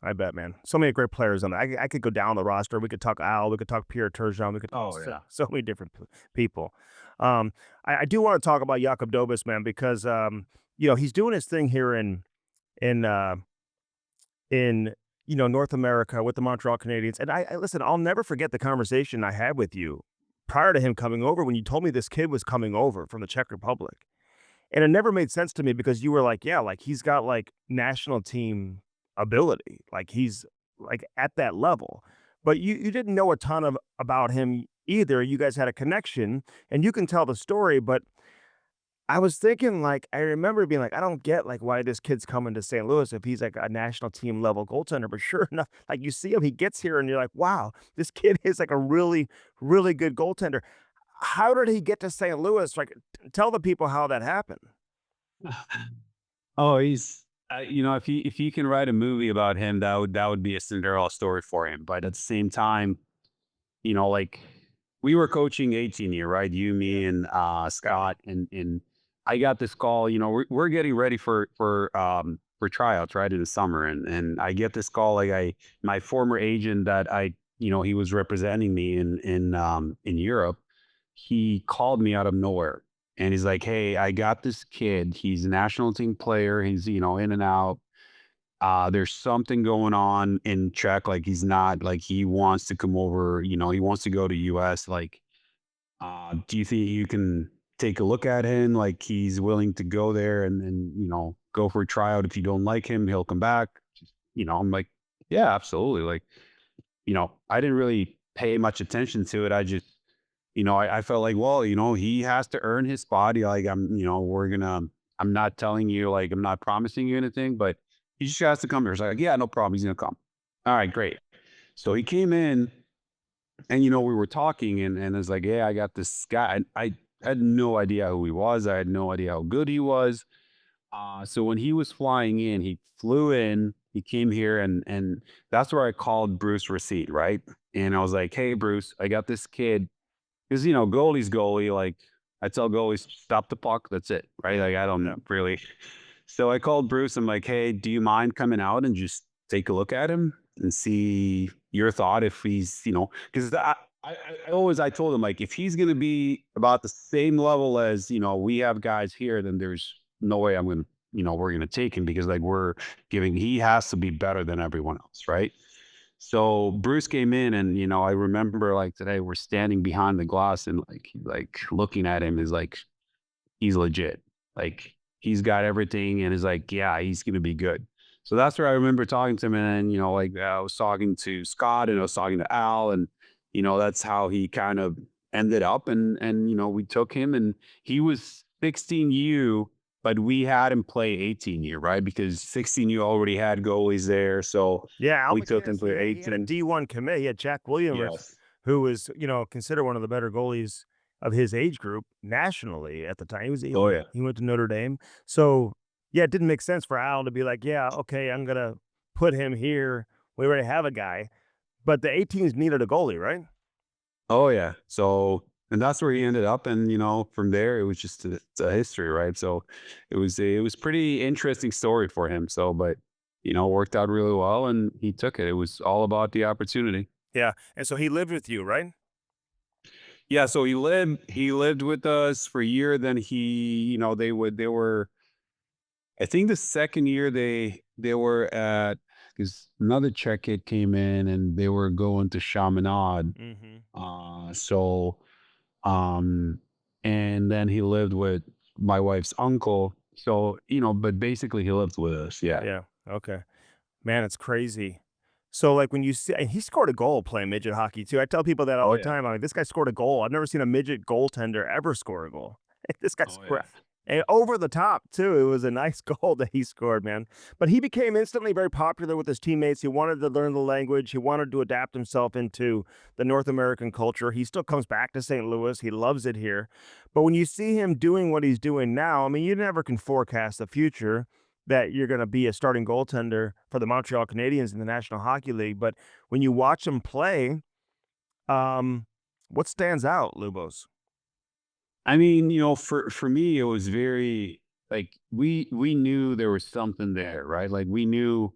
I bet, man. So many great players on that. I could go down the roster. We could talk Al. We could talk Pierre Turgeon. We could talk
Oh yeah.
so many different people. I do want to talk about Jakub Dobes, man, because he's doing his thing here in uh, in North America with the Montreal Canadiens. And I listen. I'll never forget the conversation I had with you prior to him coming over when you told me this kid was coming over from the Czech Republic. And it never made sense to me because you were like, yeah, like he's got like national team ability. Like he's like at that level. But you didn't know a ton of about him either. You guys had a connection and you can tell the story, but I was thinking like I remember being like, I don't get like why this kid's coming to St. Louis if he's like a national team level goaltender. But sure enough, like you see him, he gets here and you're like, wow, this kid is like a really, really good goaltender. How did he get to St. Louis? Like, tell the people how that happened.
Oh, he's if you can write a movie about him, that would be a Cinderella story for him. But at the same time, like we were coaching 18 year, right? You, me, and Scott, and I got this call. We're getting ready for tryouts, right, in the summer, and I get this call. Like my former agent that he was representing me in Europe. He called me out of nowhere, and he's like, "Hey, I got this kid. He's a national team player. He's in and out. There's something going on in Czech. Like he's not like he wants to come over. He wants to go to US. Like, do you think you can take a look at him? Like he's willing to go there and go for a tryout. If you don't like him, he'll come back. I'm like, yeah, absolutely. Like, I didn't really pay much attention to it. I just, I felt like, well, he has to earn his spot. Like we're gonna, I'm not telling you, like, I'm not promising you anything, but he just has to come here. It's like, yeah, no problem. He's gonna come. All right, great. So he came in, and we were talking, and it's like, yeah, I got this guy. And I had no idea who he was. I had no idea how good he was. So when he was flying in, he flew in, he came here, and that's where I called Bruce Receipt, right? And I was like, hey, Bruce, I got this kid. Because, goalie's goalie. Like, I tell goalies, stop the puck. That's it, right? Like, I don't know, really. So I called Bruce. I'm like, hey, do you mind coming out and just take a look at him and see your thought if he's, because I told him, like, if he's going to be about the same level as, we have guys here, then there's no way I'm going to, we're going to take him because, like, he has to be better than everyone else, right? So Bruce came in, and I remember, like, today we're standing behind the glass, and like looking at him is like he's legit. Like, he's got everything, and is like, yeah, he's gonna be good. So that's where I remember talking to him, and then, like, I was talking to Scott, and I was talking to Al, and that's how he kind of ended up, and we took him, and he was 16U, but we had him play 18U, right? Because 16U already had goalies there, so
Yeah, Al
we took him
McInnes,
for
he had a
18.
D1 commit. He had Jack Williams,
Yes.
who was, considered one of the better goalies of his age group nationally at the time. He was
Oh,
elite.
yeah.
He went to Notre Dame. So, yeah, it didn't make sense for Al to be like, yeah, okay, I'm gonna put him here. We already have a guy. But the 18s needed a goalie, right?
Oh, yeah. So, and that's where he ended up, and, from there, it was just it's a history, right? So, it was pretty interesting story for him, so, but, worked out really well, and he took it. It was all about the opportunity.
Yeah. And so he lived with you, right?
Yeah, so he lived with us for a year, then they were I think the second year they were at, because another Czech kid came in, and they were going to Chaminade.
Mm-hmm.
So, um, and then he lived with my wife's uncle. So, but basically he lived with us. Yeah.
Yeah. Okay. Man, it's crazy. So, like, when you see and he scored a goal playing midget hockey too. I tell people that all
Oh
the
yeah.
time. I'm like, "This guy scored a goal." I've never seen a midget goaltender ever score a goal. This guy
Oh
scored
yeah.
and over the top too. It was a nice goal that he scored, man. But he became instantly very popular with his teammates. He wanted to learn the language. He wanted to adapt himself into the North American culture. He still comes back to St. Louis. He loves it here. But when you see him doing what he's doing now, I mean, you never can forecast the future that you're going to be a starting goaltender for the Montreal Canadiens in the National Hockey League. But when you watch him play, um, what stands out, Lubos?
I mean, for me, it was very, like, we knew there was something there, right? Like, we knew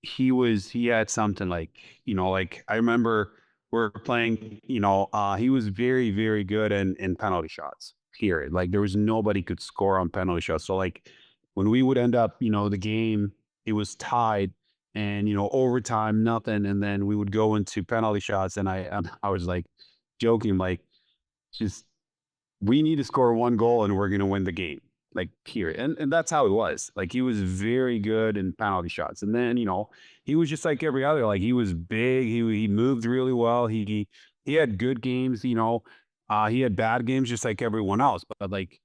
he had something, like, like, I remember we're playing, he was very, very good in penalty shots, period. Like, there was nobody could score on penalty shots. So, like, when we would end up, the game, it was tied, and, overtime, nothing. And then we would go into penalty shots, and I was like joking, like, just, we need to score one goal and we're going to win the game, like, period. And that's how it was. Like, he was very good in penalty shots. And then, he was just like every other. Like, he was big. He moved really well. He had good games. He had bad games just like everyone else. But, like,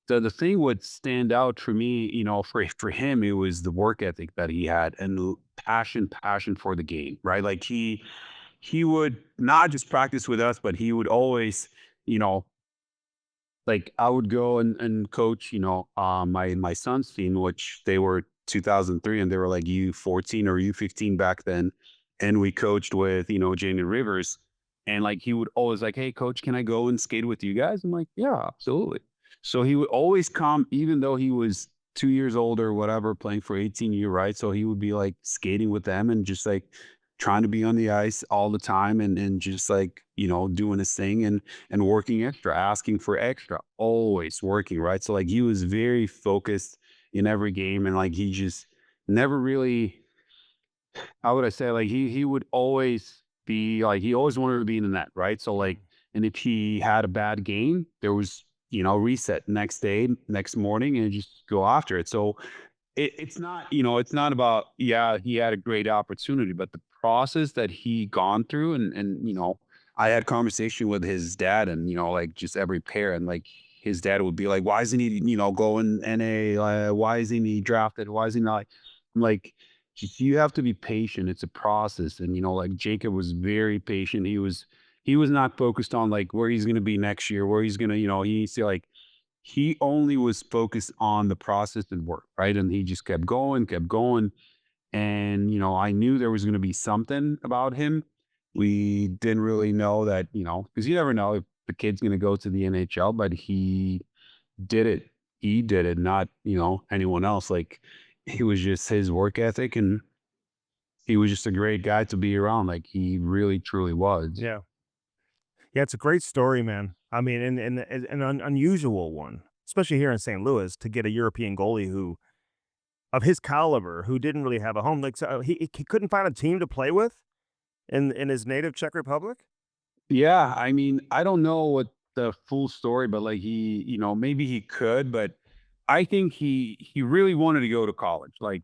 the thing would stand out for me, for him, it was the work ethic that he had, and passion for the game, right? Like, he would not just practice with us, but he would always, you know like, I would go and coach, my son's team, which they were 2003, and they were like U14 or U15 back then. And we coached with, Jamie Rivers. And, like, he would always like, hey, coach, can I go and skate with you guys? I'm like, yeah, absolutely. So he would always come, even though he was 2 years older, whatever, playing for 18U, right? So he would be like skating with them, and just like trying to be on the ice all the time, and just like, doing his thing, and working extra, asking for extra, always working, right? So, like, he was very focused in every game, and, like, he just never really, how would I say, like, he would always be like, he always wanted to be in the net, right? So, like, and if he had a bad game, there was, reset next day, next morning, and just go after it. So it's not about, yeah, he had a great opportunity, but the process that he gone through, and I had conversation with his dad, and, like, just every pair, and, like, his dad would be like, "Why isn't he, going NA? Why isn't he drafted? Why is he not?" I'm like, You have to be patient. It's a process." And like Jacob was very patient. He was not focused on like where he's going to be next year, where he's going to, he only was focused on the process and work, right? And he just kept going, kept going. And, I knew there was going to be something about him. We didn't really know that, because you never know if the kid's going to go to the NHL, but he did it. He did it, not, anyone else. Like, it was just his work ethic, and he was just a great guy to be around. Like, he really, truly was.
Yeah. Yeah, it's a great story, man. I mean, and an unusual one, especially here in St. Louis, to get a European goalie who of his caliber, who didn't really have a home. Like, so he couldn't find a team to play with in his native Czech Republic?
Yeah, I mean, I don't know what the full story, but like he, maybe he could, but I think he really wanted to go to college. Like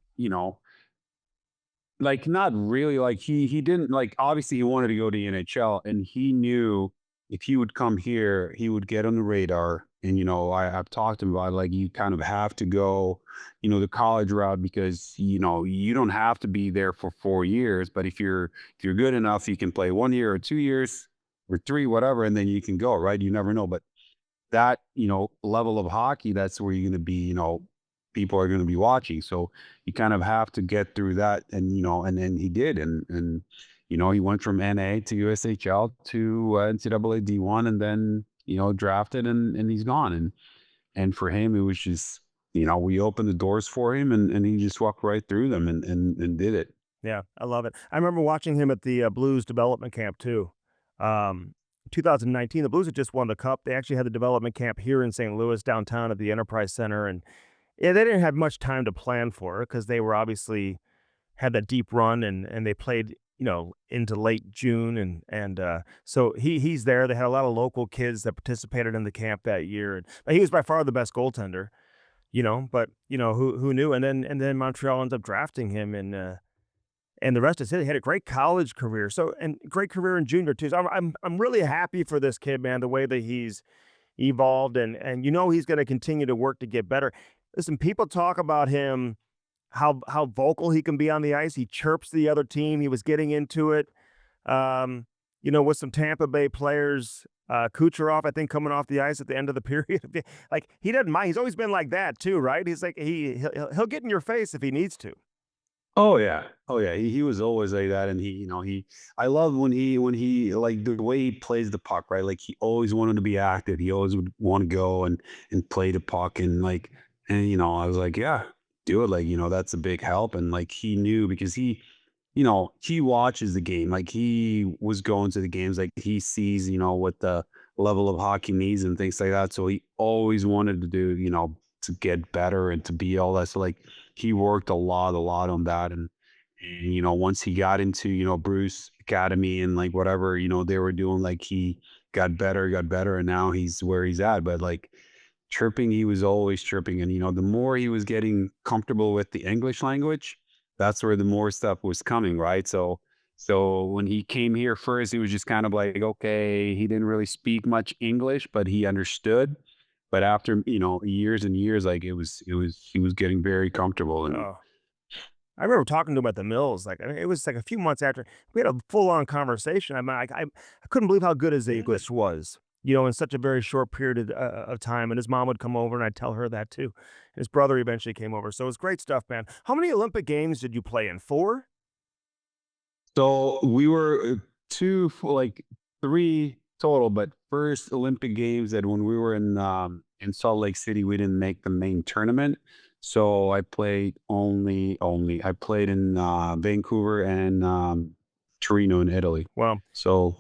not really. Like he didn't like. Obviously, he wanted to go to the NHL, and he knew if he would come here, he would get on the radar. And I've talked to him about like you kind of have to go, the college route because you don't have to be there for 4 years, but if you're good enough, you can play 1 year or 2 years or three, whatever, and then you can go, right? You never know. But that, level of hockey, that's where you're going to be, people are going to be watching. So you kind of have to get through that. And, and then he did. And, he went from NA to USHL to NCAA D1 and then, drafted and he's gone. And for him, it was just, we opened the doors for him and he just walked right through them and did it.
Yeah, I love it. I remember watching him at the Blues development camp too. 2019, the Blues had just won the cup. They actually had the development camp here in St. Louis, downtown at the Enterprise Center, and yeah, they didn't have much time to plan for it because they were obviously had that deep run and they played into late June and so he's there. They had a lot of local kids that participated in the camp that year, and but he was by far the best goaltender. But who knew? And then Montreal ends up drafting him and the rest is it. He had a great college career, so and great career in junior too. So I'm really happy for this kid, man. The way that he's evolved and he's going to continue to work to get better. Listen, people talk about him, how vocal he can be on the ice. He chirps the other team. He was getting into it, with some Tampa Bay players. Kucherov, I think, coming off the ice at the end of the period. Like he doesn't mind. He's always been like that too, right? He's like he'll get in your face if he needs to.
Oh yeah. Oh yeah. He was always like that. And I love when he like the way he plays the puck, right? Like he always wanted to be active. He always would want to go and play the puck and I was like, yeah, do it. Like, that's a big help. And like he knew because he watches the game. Like he was going to the games, like he sees, what the level of hockey needs and things like that. So he always wanted to do, to get better and to be all that. So like he worked a lot on that. And once he got into, Bruce Academy and like whatever, they were doing, like he got better. And now he's where he's at. But like chirping, he was always chirping. And, the more he was getting comfortable with the English language, that's where the more stuff was coming, right? So when he came here first, it was just kind of like, okay, he didn't really speak much English, but he understood. But after, years and years, like he was getting very comfortable. And
Oh, I remember talking to him at the Mills. Like it was like a few months after we had a full on conversation. I mean, I couldn't believe how good his English was. In such a very short period of time. And his mom would come over, and I'd tell her that too. His brother eventually came over, so it was great stuff, man. How many Olympic games did you play in? Four?
so we were two for like three total, but first Olympic Games that when we were in Salt Lake City, we didn't make the main tournament. So I played only I played in Vancouver and Torino in Italy.
Well,
So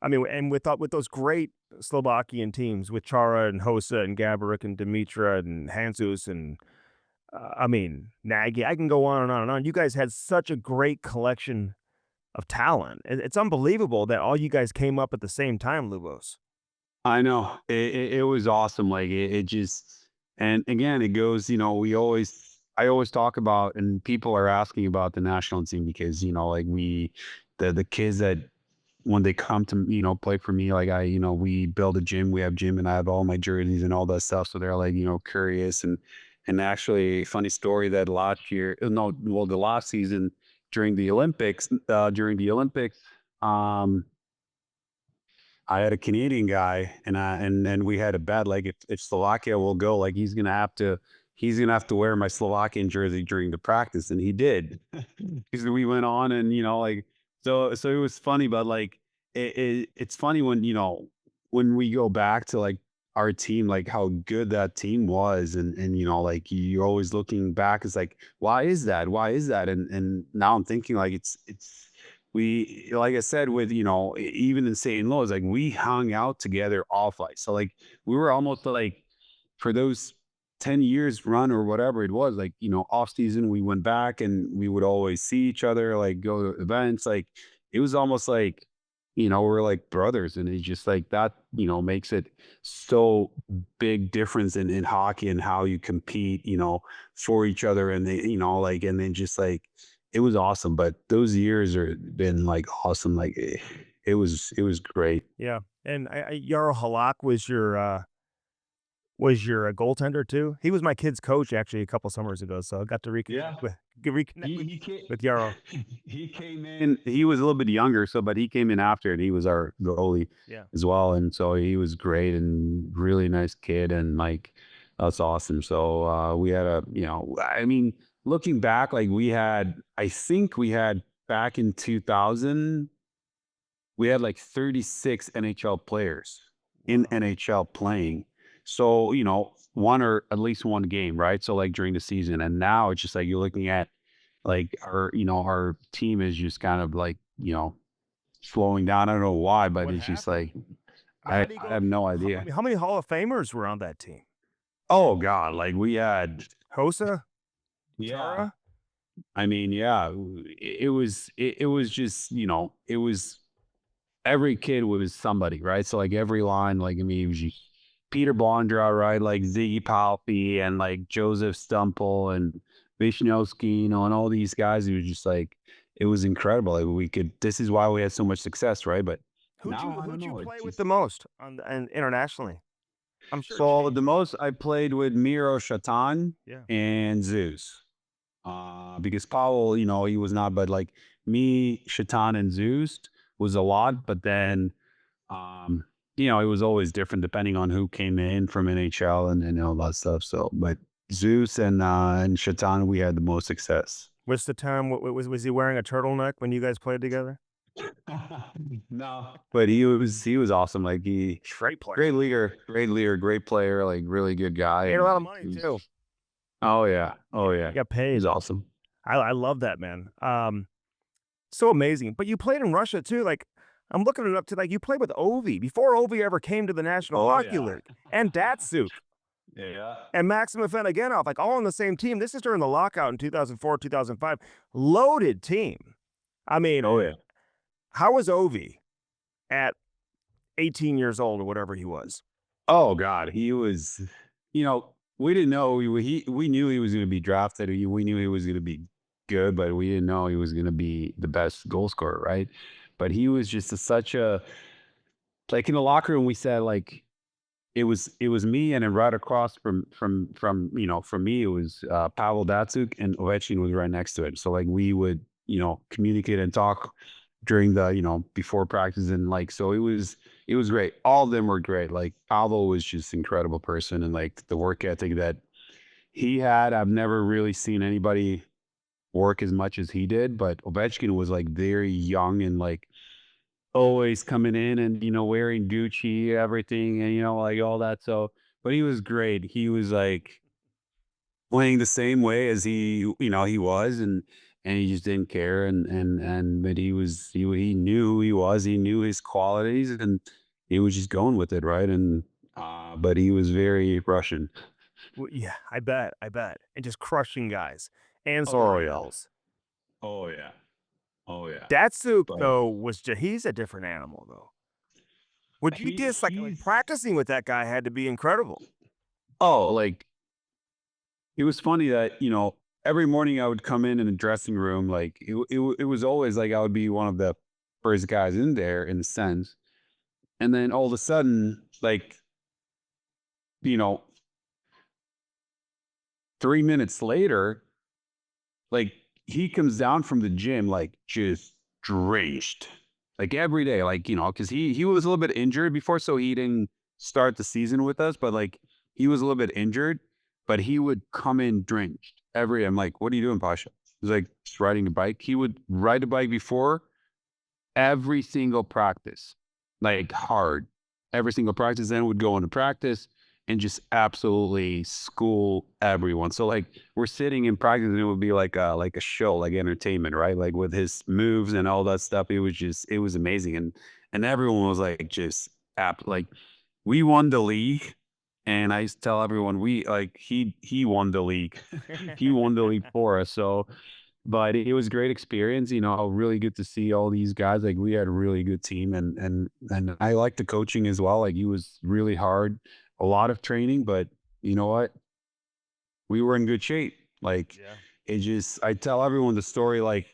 I mean, and with those great Slovakian teams with Chara and Hossa and Gaborik and Dimitra and Hansus and I mean Nagy, I can go on and on and on. You guys had such a great collection of talent. It's unbelievable that all you guys came up at the same time, Lubos.
I know it was awesome. Like it just, and again, it goes, I always talk about, and people are asking about the national team because, like the kids that when they come to, play for me, like we build a gym, we have gym and I have all my jerseys and all that stuff. So they're like, curious and actually funny story that last year, no, well, the last season during the Olympics, um, I had a Canadian guy and we had a bet, like if Slovakia will go, like he's gonna have to wear my Slovakian jersey during the practice, and he did. Because we went on and like so it was funny, but like it's funny when we go back to like our team, like how good that team was, and like you're always looking back, it's like why is that, and now I'm thinking like it's we, like I said, with even in St. Louis, like we hung out together off ice, so like we were almost like for those 10 years run or whatever it was, like off season we went back and we would always see each other, like go to events, like it was almost like we're like brothers, and it's just like that makes it so big difference in hockey and how you compete for each other, and they like, and then just like it was awesome. But those years are been like awesome, like it was great.
Yeah. And Yarrow Halak was your goaltender too? He was my kid's coach actually a couple summers ago, so I got to
Yeah.
reconnect
He
with,
he came
with Yarrow.
he came in. He was a little bit younger, so but he came in after, and he was our goalie
Yeah.
as well, and so he was great and really nice kid, and like that's awesome. So we had I mean, looking back, like I think we had back in 2000, we had like 36 NHL players in
Wow.
NHL playing. So, one or at least one game, right? So like during the season. And now it's just like you're looking at like our team is just kind of like, slowing down. I don't know why, but
What
it's just
happened?
like
I mean, how do you
I
go?
have no
I
idea.
mean, how many Hall of Famers were on that team?
Oh God, like we had,
Hossa,
yeah.
Chara.
I mean, yeah, it was just, it was every kid was somebody, right? So like every line, like I mean, it was Peter Bondra, right? Like Ziggy Palfy and like Joseph Stumple and Vishnowski, and all these guys. It was just like it was incredible. Like we could. This is why we had so much success, right? But
Who'd you
now I don't
who'd you
know.
play
It's
with
just
the most and internationally? I'm sure it
so the
changed.
most I played with Miro Shatan
Yeah.
and Zeus. Because Powell, he was not, but like me, Shatan, and Zeus was a lot. But then Um, it was always different depending on who came in from NHL and all that stuff. So, but Zeus and Shatan, we had the most success.
What's the time? Was he wearing a turtleneck when you guys played together?
No, but he was awesome. Like
Great player.
great leader, great player, like really good guy.
Made a
And
lot of
like,
money too.
oh yeah, oh
Yeah,
yeah,
he got
he's
paid.
awesome.
I love that, man. So amazing. But you played in Russia too. Like I'm looking it up to like you played with Ovi before Ovi ever came to the National
Oh
Hockey
yeah,
League and Datsuk
yeah.
and Maxim Afinogenov, like all on the same team. This is during the lockout in 2004, 2005. Loaded team. I mean,
Oh yeah.
how was Ovi at 18 years old or whatever he was?
Oh God, he was. We didn't know we knew he was going to be drafted. We knew he was going to be good, but we didn't know he was going to be the best goal scorer, right? But he was just such a like in the locker room. We said like it was me, and then right across from me it was Pavel Datsuk, and Ovechkin was right next to it. So like we would communicate and talk during the before practice, and like so it was great. All of them were great. Like Pavel was just incredible person, and like the work ethic that he had, I've never really seen anybody work as much as he did. But Ovechkin was like very young and like always coming in and wearing Gucci everything, and like all that. So but he was great. He was like playing the same way as he was, and he just didn't care, and but he knew who he was, he knew his qualities, and he was just going with it, right? And but he was very Russian.
Yeah, I bet. And just crushing guys and
Oh
scoring
yeah.
goals.
Oh yeah. Oh yeah.
Datsuk
But
though he's a different animal though. Would you just like
he's
practicing with that guy had to be incredible.
oh, like it was funny that every morning I would come in the dressing room, like it was always like I would be one of the first guys in there in a sense. And then all of a sudden, like, 3 minutes later, like, he comes down from the gym, like, just drenched, like, every day, like, because he was a little bit injured before, so he didn't start the season with us, but, like, he was a little bit injured, but he would come in drenched every day. I'm like, "What are you doing, Pasha?" He's like, "Just riding a bike." He would ride a bike before every single practice, like, hard. Every single practice, then would go into practice and just absolutely school everyone. So, like, we're sitting in practice and it would be like a show, like entertainment, right? Like with his moves and all that stuff. It was amazing. And everyone was like just like we won the league. And I used to tell everyone he won the league. He won the league for us. So but it was a great experience, really good to see all these guys. Like we had a really good team and I liked the coaching as well. Like he was really hard, a lot of training, but you know what? We were in good shape. Like
Yeah.
I tell everyone the story, like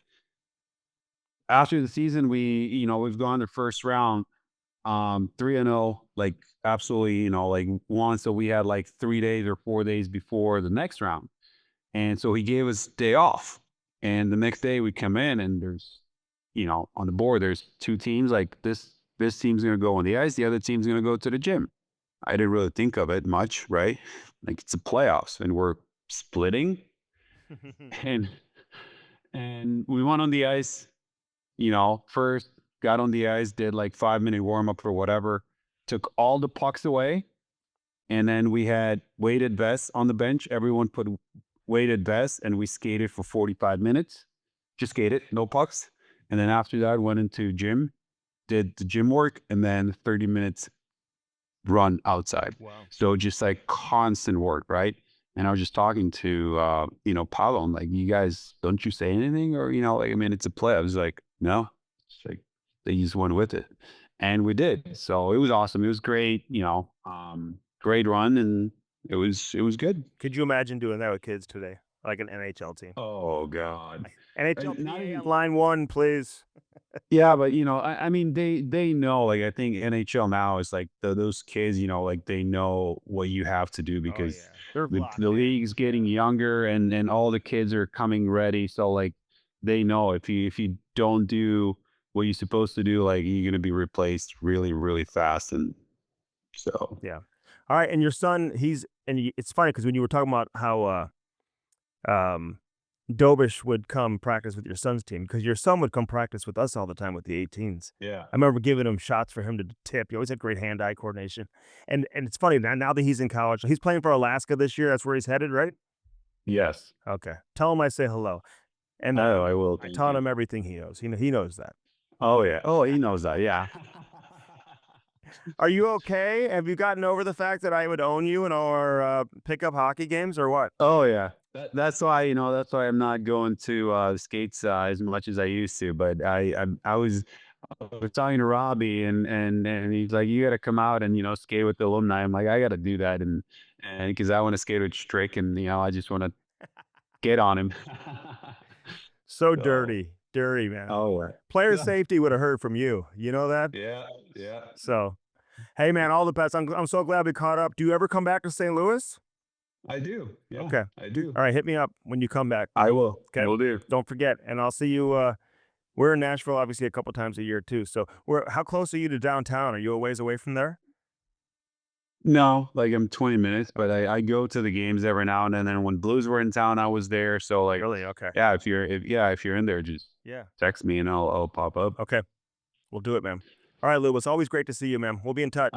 after the season, we've gone the first round, 3-0, like absolutely, like won. So we had like 3 days or 4 days before the next round. And so he gave us day off. And the next day we come in and there's, on the board, there's two teams. Like this team's going to go on the ice. The other team's going to go to the gym. I didn't really think of it much, right? Like it's a playoffs and we're splitting and, and we went on the ice, first got on the ice, did like 5-minute warm up or whatever, took all the pucks away. And then we had weighted vests on the bench. Everyone put weighted vests and we skated for 45 minutes. Just skated, no pucks. And then after that, went into gym, did the gym work, and then 30 minutes run outside.
Wow.
So just like constant work, right? And I was just talking to, Paulo, and like, you guys, don't you say anything? Or, like, I mean, it's a play. I was like, no, it's like, they just went with it. And we did. So it was awesome. It was great, great run. And it was good.
Could you imagine doing that with kids today, like an NHL team?
Oh God.
NHL
Not
PA
even-
on line one, please.
Yeah, but I mean, they know. Like I think NHL now is like those kids. Like they know what you have to do because
They're
the
locked
the
in.
league's getting younger and all the kids are coming ready. So like they know if you don't do what you're supposed to do, like you're gonna be replaced really really fast. And so
Yeah. All right, and your son, it's funny because when you were talking about how Dobes would come practice with your son's team, because your son would come practice with us all the time with the 18s.
yeah.
I remember giving him shots for him to tip. He always had great hand-eye coordination. And it's funny, now that he's in college, he's playing for Alaska this year. That's where he's headed, right?
Yes.
Okay. Tell him I say hello. And
Oh, I will.
I
Thank
taught
you.
him everything he knows. He knows that.
Oh yeah. Oh, he knows that. Yeah.
Are you okay? Have you gotten over the fact that I would own you in our pickup hockey games or what?
Oh yeah. That's why I'm not going to skates as much as I used to. But I was talking to Robbie and he's like, you got to come out and skate with the alumni. I'm like, I got to do that and because I want to skate with Strick and I just want to get on him.
So
So,
dirty, man.
oh
Player
yeah.
safety would have heard from you. You know that?
Yeah. Yeah.
So, hey, man, all the best. I'm so glad we caught up. Do you ever come back to St. Louis?
I do. Yeah.
Okay.
I do.
All right, hit me up when you come back.
I will.
Okay.
Will do.
Don't forget, and I'll see you. We're in Nashville, obviously, a couple times a year too. So, how close are you to downtown? Are you a ways away from there?
No, like I'm 20 minutes, but I go to the games every now and then. And when Blues were in town, I was there. So like,
Really? Okay.
yeah, if you're in there, just
Yeah.
text me and I'll pop up.
Okay. We'll do it, man. All right, Lou. It's always great to see you, man. We'll be in touch.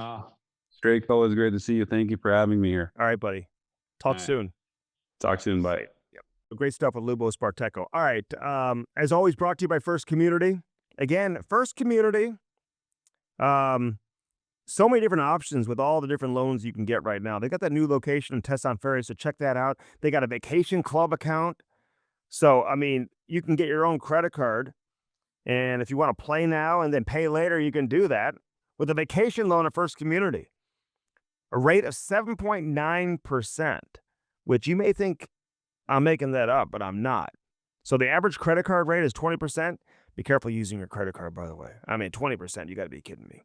Straight always great to see you. Thank you for having me here.
All right, buddy. Talk
All right.
soon.
Talk soon. Bye.
Great stuff with Lubos Barteco. All right. As always, brought to you by First Community. Again, First Community. So many different options with all the different loans you can get right now. They got that new location in Tesson Ferry, so check that out. They got a vacation club account. So, I mean, you can get your own credit card. And if you want to play now and then pay later, you can do that with a vacation loan at First Community. A rate of 7.9%, which you may think I'm making that up, but I'm not. So the average credit card rate is 20%. Be careful using your credit card, by the way. I mean, 20%, you got to be kidding me.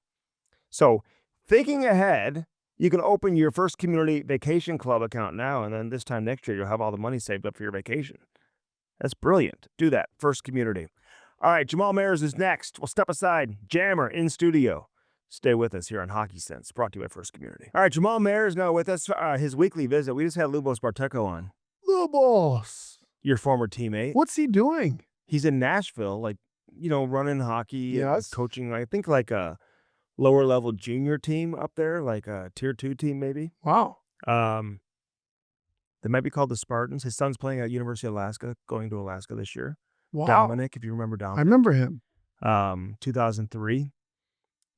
So thinking ahead, you can open your First Community Vacation Club account now, and then this time next year, you'll have all the money saved up for your vacation. That's brilliant. Do that. First Community. All right, Jamal Mayers is next. We'll step aside. Jammer in studio. Stay with us here on Hockey Sense, brought to you by First Community. All right, Jamal Mayers now with us. His weekly visit. We just had Lubos Barteco on.
Lubos.
Your former teammate.
What's he doing?
He's in Nashville, running hockey.
Yes.
Coaching, I think, like a lower level junior team up there, like a tier 2 team maybe.
Wow.
They might be called the Spartans. His son's playing at University of Alaska, going to Alaska this year.
Wow.
Dominic, if you remember Dominic.
I remember him.
2003.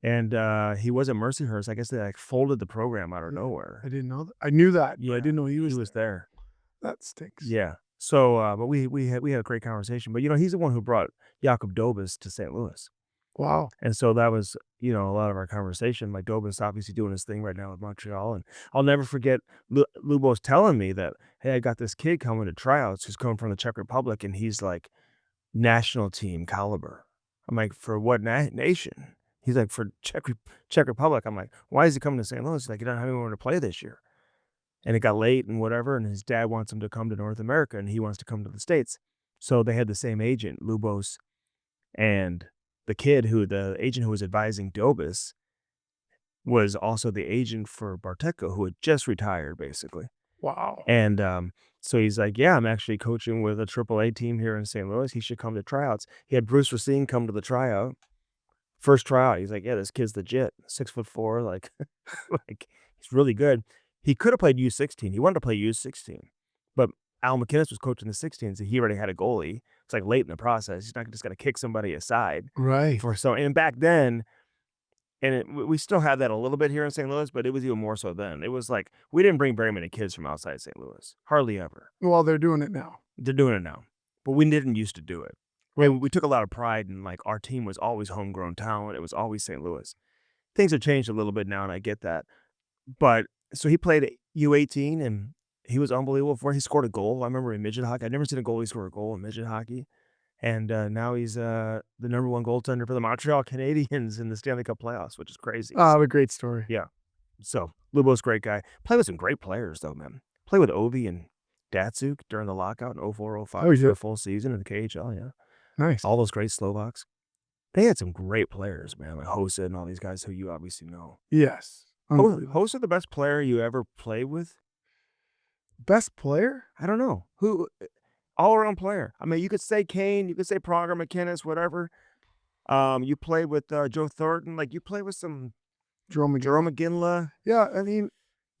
And he was at Mercyhurst. I guess they folded the program out of nowhere.
I didn't know that. I knew that, but I didn't know he was
there.
That stinks.
Yeah. So, but we had a great conversation. But he's the one who brought Jakub Dobes to St. Louis.
Wow.
And so that was, a lot of our conversation. Like Dobes obviously doing his thing right now with Montreal. And I'll never forget Lubos telling me that, hey, I got this kid coming to tryouts who's coming from the Czech Republic, and he's like national team caliber. I'm like, for what nation? He's like, for Czech Republic. I'm like, why is he coming to St. Louis? He's like, he doesn't have anyone to play this year. And it got late and whatever, and his dad wants him to come to North America, and he wants to come to the States. So they had the same agent, Lubos, and the agent who was advising Dobes was also the agent for Barteco, who had just retired, basically.
Wow.
And so he's like, yeah, I'm actually coaching with a AAA team here in St. Louis. He should come to tryouts. He had Bruce Racine come to the tryout. First tryout, he's like, yeah, this kid's legit. 6'4", like he's really good. He could have played U16. He wanted to play U16. But Al McInnes was coaching the 16s, and he already had a goalie. It's like late in the process. He's not just going to kick somebody aside.
Right.
And back then, we still have that a little bit here in St. Louis, but it was even more so then. It was like, we didn't bring very many kids from outside St. Louis. Hardly ever.
Well, they're doing it now.
They're doing it now. But we didn't used to do it. We took a lot of pride in, like, our team was always homegrown talent. It was always St. Louis. Things have changed a little bit now, and I get that. But, so he played at U18, and he was unbelievable for it. He scored a goal. I remember in midget hockey. I'd never seen a goalie score a goal in midget hockey. And now he's the number 1 goaltender for the Montreal Canadiens in the Stanley Cup Playoffs, which is crazy.
Oh, a great story.
Yeah. So, Lubos, great guy. Played with some great players, though, man. Played with Ovi and Datsuk during the lockout in 04-05 for a full season in the KHL, yeah.
Nice.
All those great Slovaks. They had some great players, man, like Hossa and all these guys who you obviously know.
Yes.
Hossa the best player you ever played with?
Best player?
I don't know. Who? All-around player. I mean, you could say Kane, you could say Pronger, McInnes, whatever. You played with Joe Thornton. Like, you played with some Jerome McGinley.
Yeah, I mean,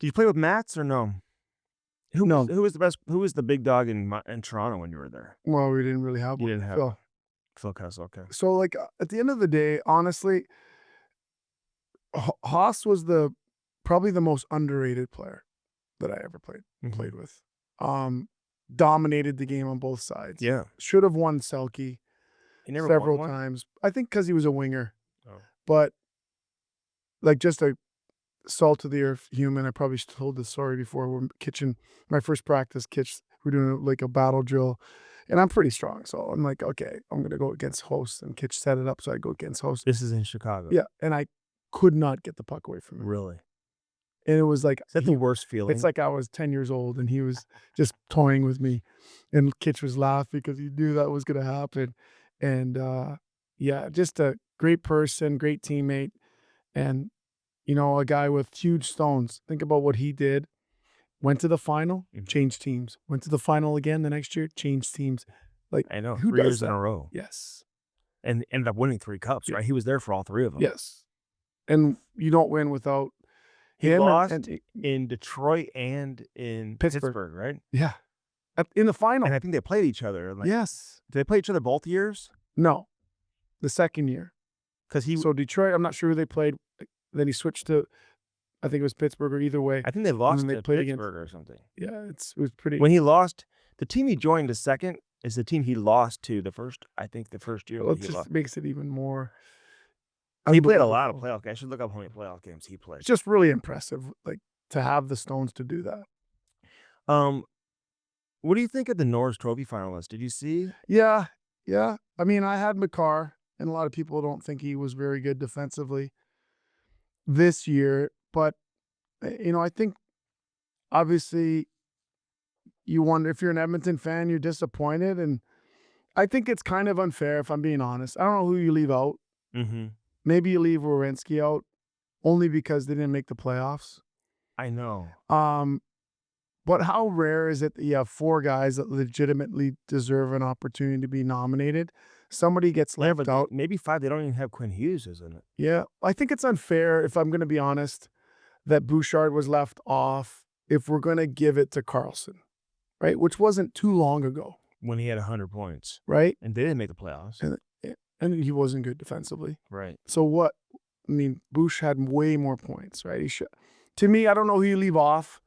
did you play with Mats or no? Who was the best? Who was the big dog in Toronto when you were there?
Well, we didn't really have one.
You didn't have Phil Kessel, okay.
So, like, at the end of the day, honestly, Haas was probably the most underrated player that I ever played with. Dominated the game on both sides.
Yeah.
Should have won Selke several times. I think because he was a winger.
Oh.
But, like, just a salt of the earth human. I probably told this story before. We're my first practice we're doing like a battle drill, and I'm pretty strong. So I'm like, okay, I'm going to go against host, and Kitch set it up. So I go against host.
This is in Chicago.
Yeah. And I could not get the puck away from him.
Really?
And it was like,
is that the worst feeling?
It's like I was 10 years old and he was just toying with me, and Kitch was laughing because he knew that was going to happen. And yeah, just a great person, great teammate, and a guy with huge stones. Think about what he did. Went to the final, changed teams. Went to the final again the next year, changed teams. Like,
I know,
who
3 years in a row.
Yes.
And ended up winning 3 cups, right? He was there for all 3 of them.
Yes. And you don't win without
he
him.
Lost in Detroit and in Pittsburgh, right?
Yeah. In the final.
And I think they played each other. Like,
yes.
Did they play each other both years?
No. The second year.
So
Detroit, I'm not sure who they played. Then he switched to, I think it was Pittsburgh, or either way.
I think they lost to
played
Pittsburgh or something.
Yeah, it was pretty.
When he lost, the team he joined the second is the team he lost to the first year.
Well, it just makes it even more.
He played a lot of playoff games. I should look up how many playoff games he played.
It's just really impressive, like, to have the stones to do that.
What do you think of the Norris Trophy finalists? Did you see?
Yeah, Yeah. I mean, I had McCarr, and a lot of people don't think he was very good defensively this year. But, I think obviously you wonder if you're an Edmonton fan, you're disappointed. And I think it's kind of unfair, if I'm being honest. I don't know who you leave out.
Mm-hmm.
Maybe you leave Werenski out only because they didn't make the playoffs.
I know.
But how rare is it that you have 4 guys that legitimately deserve an opportunity to be nominated? Somebody gets
Yeah,
left
but
out.
maybe 5. They don't even have Quinn Hughes, isn't it?
Yeah, I think it's unfair, if I'm going to be honest, that Bouchard was left off if we're going to give it to Carlson, right? Which wasn't too long ago,
When he had 100 points,
right?
and they didn't make the playoffs.
And he wasn't good defensively.
Right.
So what? I mean, Bouch had way more points, right? He should. To me, I don't know who you leave off,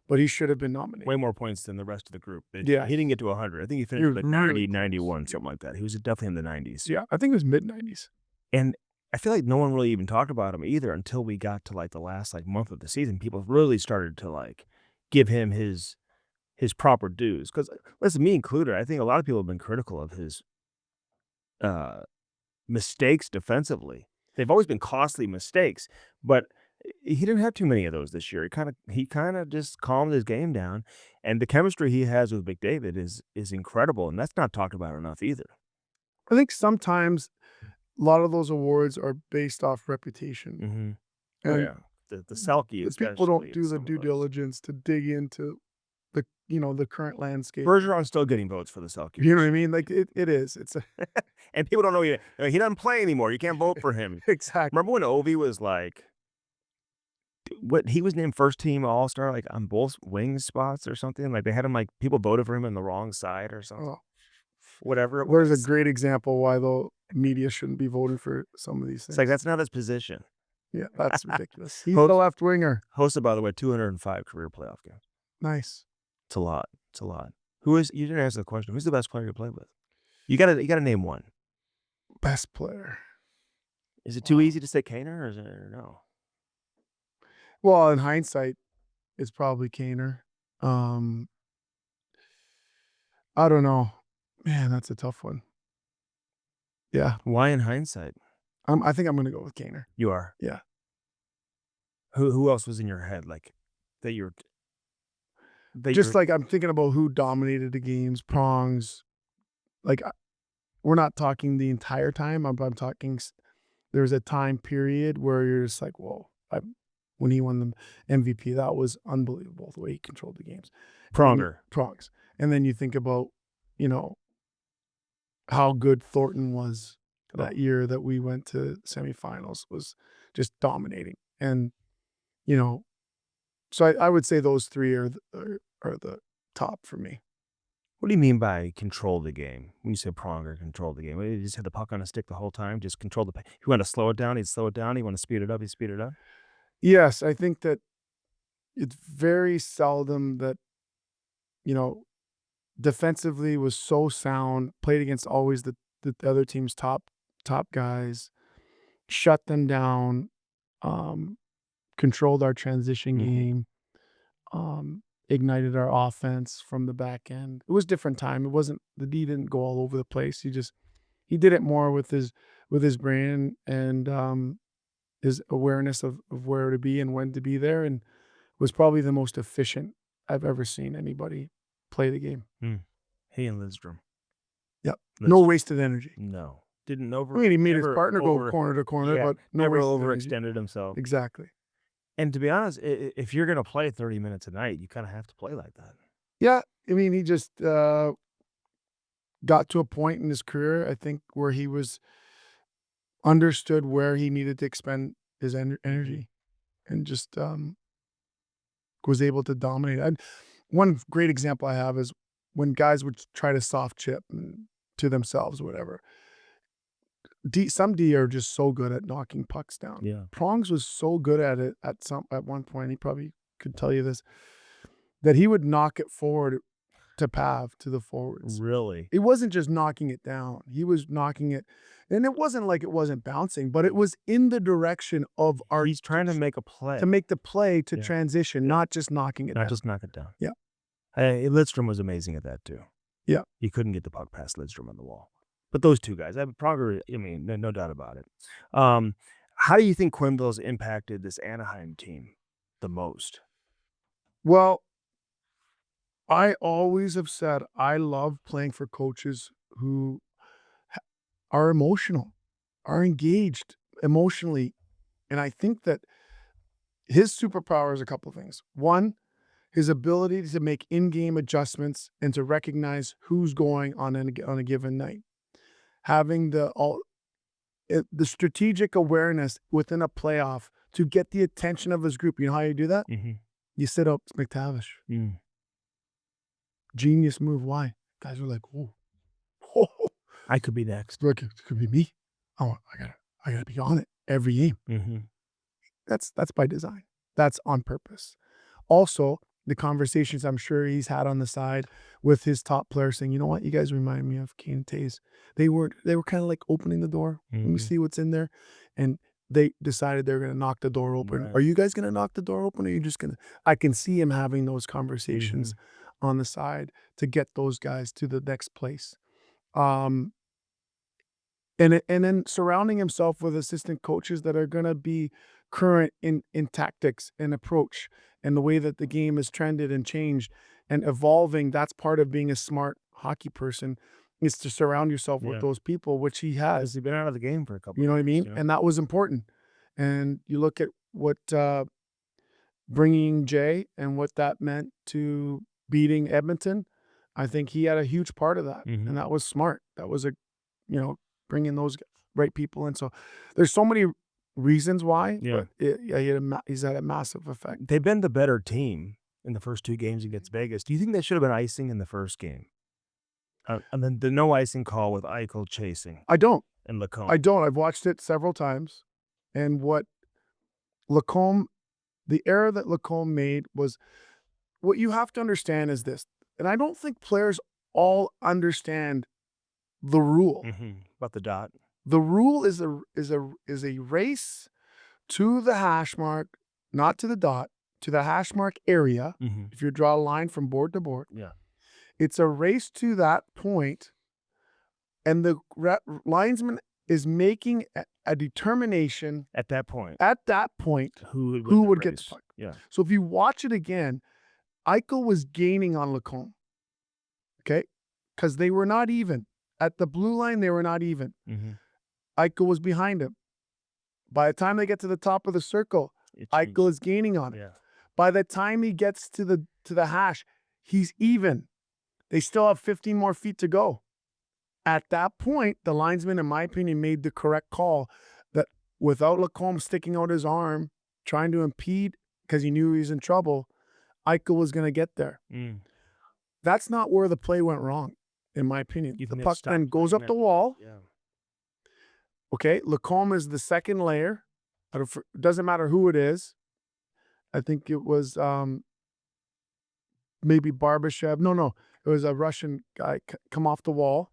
but he should have been nominated.
Way more points than the rest of the group.
Yeah.
He didn't get to 100. I think he
He
finished
was
like
really
90,
close.
91, something like that. He was definitely in the 90s.
Yeah, I think it was mid-90s.
And I feel like no one really even talked about him either until we got to like the last like month of the season. People really started to like give him his proper dues. Because listen, me included, I think a lot of people have been critical of his mistakes defensively. They've always been costly mistakes, but he didn't have too many of those this year. He kind of just calmed his game down, and the chemistry he has with McDavid is incredible, and that's not talked about enough either.
I think sometimes a lot of those awards are based off reputation.
Mm-hmm.
And
yeah, the Selke.
the people don't do the due diligence to dig into the current landscape.
Bergeron's still getting votes for the Selke.
You know what I mean? Like it is. It's
and people don't know he doesn't play anymore. You can't vote for him.
exactly.
Remember when Ovi was like, what he was named first team All-Star like on both wing spots or something? Like they had him like people voted for him on the wrong side or something.
Oh,
Whatever it was.
there's a great example why the media shouldn't be voting for some of these things.
It's like that's not his position.
Yeah, that's ridiculous. He's
Host-
the left winger.
Hosted, by the way, 205 career playoff games.
Nice.
It's a lot. It's a lot. You didn't answer the question. Who's the best player you played with? You gotta name one.
Best player.
Is it too easy to say Kaner or is it or no?
Well, in hindsight, it's probably Kaner. I don't know. Man, that's a tough one. Yeah.
Why in hindsight?
I think I'm going to go with Kaner.
You are.
Yeah.
Who else was in your head like that you're
Just like I'm thinking about who dominated the games, prongs. Like we're not talking the entire time. I'm talking there's a time period where you're just like, whoa, when he won the MVP, that was unbelievable the way he controlled the games. Prongs. And then you think about, how good Thornton was that year that we went to semifinals, was just dominating. And, so I would say those 3 are the top for me.
What do you mean by control the game? When you say Pronger control the game, you just had the puck on a stick the whole time, just control the. You want to slow it down, he'd slow it down. You want to speed it up, he'd speed it up.
Yes, I think that it's very seldom that, defensively was so sound, played against always the other team's top guys, shut them down, controlled our transition game, ignited our offense from the back end. It was a different time. It wasn't the D didn't go all over the place. He did it more with his brain and his awareness of where to be and when to be there, and was probably the most efficient I've ever seen anybody play the game.
He and Lidstrom.
Yep. No wasted energy.
No. Didn't
I mean, he made his partner go corner to corner, but
never
wasted
overextended
energy.
himself.
Exactly.
And to be honest, if you're going to play 30 minutes a night, you kind of have to play like that.
Yeah. I mean, he just got to a point in his career, I think, where he was understood where he needed to expend his energy and just was able to dominate. And one great example I have is when guys would try to soft chip to themselves or whatever. Some D are just so good at knocking pucks down.
Yeah.
Prongs was so good at it at one point, he probably could tell you this, that he would knock it forward to Pav, to the forwards.
Really?
It wasn't just knocking it down. He was knocking it, and it wasn't like it wasn't bouncing, but it was in the direction of our.
He's trying to make a play.
To make the play to transition, not just knocking it down.
Not just knock it down.
Yeah.
Lidstrom was amazing at that too.
Yeah.
You couldn't get the puck past Lidstrom on the wall. But those two guys, I mean, no doubt about it. How do you think Quenneville's impacted this Anaheim team the most?
Well, I always have said I love playing for coaches who are emotional, are engaged emotionally. And I think that his superpower is a couple of things. One, his ability to make in-game adjustments and to recognize who's going on a given night. Having the strategic awareness within a playoff to get the attention of his group. You know how you do that?
Mm-hmm.
You sit up McTavish. Genius move. Why? Guys are like, oh,
I could be next.
Look, it could be me. Oh, I gotta be on it every game.
Mm-hmm.
That's by design. That's on purpose. Also, the conversations I'm sure he's had on the side with his top players saying, you know what, you guys remind me of Kane and Taze. They were kind of like opening the door. Let me see what's in there. And they decided they're going to knock the door open.
Right.
Are you guys going to knock the door open? Or are you just going to, I can see him having those conversations on the side to get those guys to the next place. And then surrounding himself with assistant coaches that are going to be current in tactics and approach and the way that the game has trended and changed and evolving. That's part of being a smart hockey person, is to surround yourself with those people, which he has.
He's been out of the game for a couple
You know what I mean?
years, you know?
And that was important. And you look at what bringing Jay and what that meant to beating Edmonton. I think he had a huge part of that. And that was smart. That was bringing those right people in. So there's so many reasons why.
Yeah.
But he's had a massive effect.
They've been the better team in the first two games against Vegas. Do you think they should have been icing in the first game? And then the no icing call with Eichel chasing
I don't.
and Lacombe.
I don't. I've watched it several times. And what Lacombe, the error that Lacombe made was, what you have to understand is this. And I don't think players all understand the rule.
About the dot.
The rule is a race to the hash mark, not to the dot, to the hash mark area. If you draw a line from board to board, it's a race to that point, and the linesman is making a determination
at that point.
Who would get the puck.
Yeah.
So if you watch it again, Eichel was gaining on Lacombe. Okay, because they were not even at the blue line. They were not even. Eichel was behind him. By the time they get to the top of the circle, Eichel is gaining on him. By the time he gets to the hash, he's even. They still have 15 more feet to go. At that point, the linesman, in my opinion, made the correct call that without Lacombe sticking out his arm, trying to impede because he knew he was in trouble, Eichel was going to get there. That's not where the play went wrong, in my opinion. The puck then goes up the wall. Okay, Lacombe is the second layer. It doesn't matter who it is. I think it was maybe Barbashev. No. It was a Russian guy come off the wall.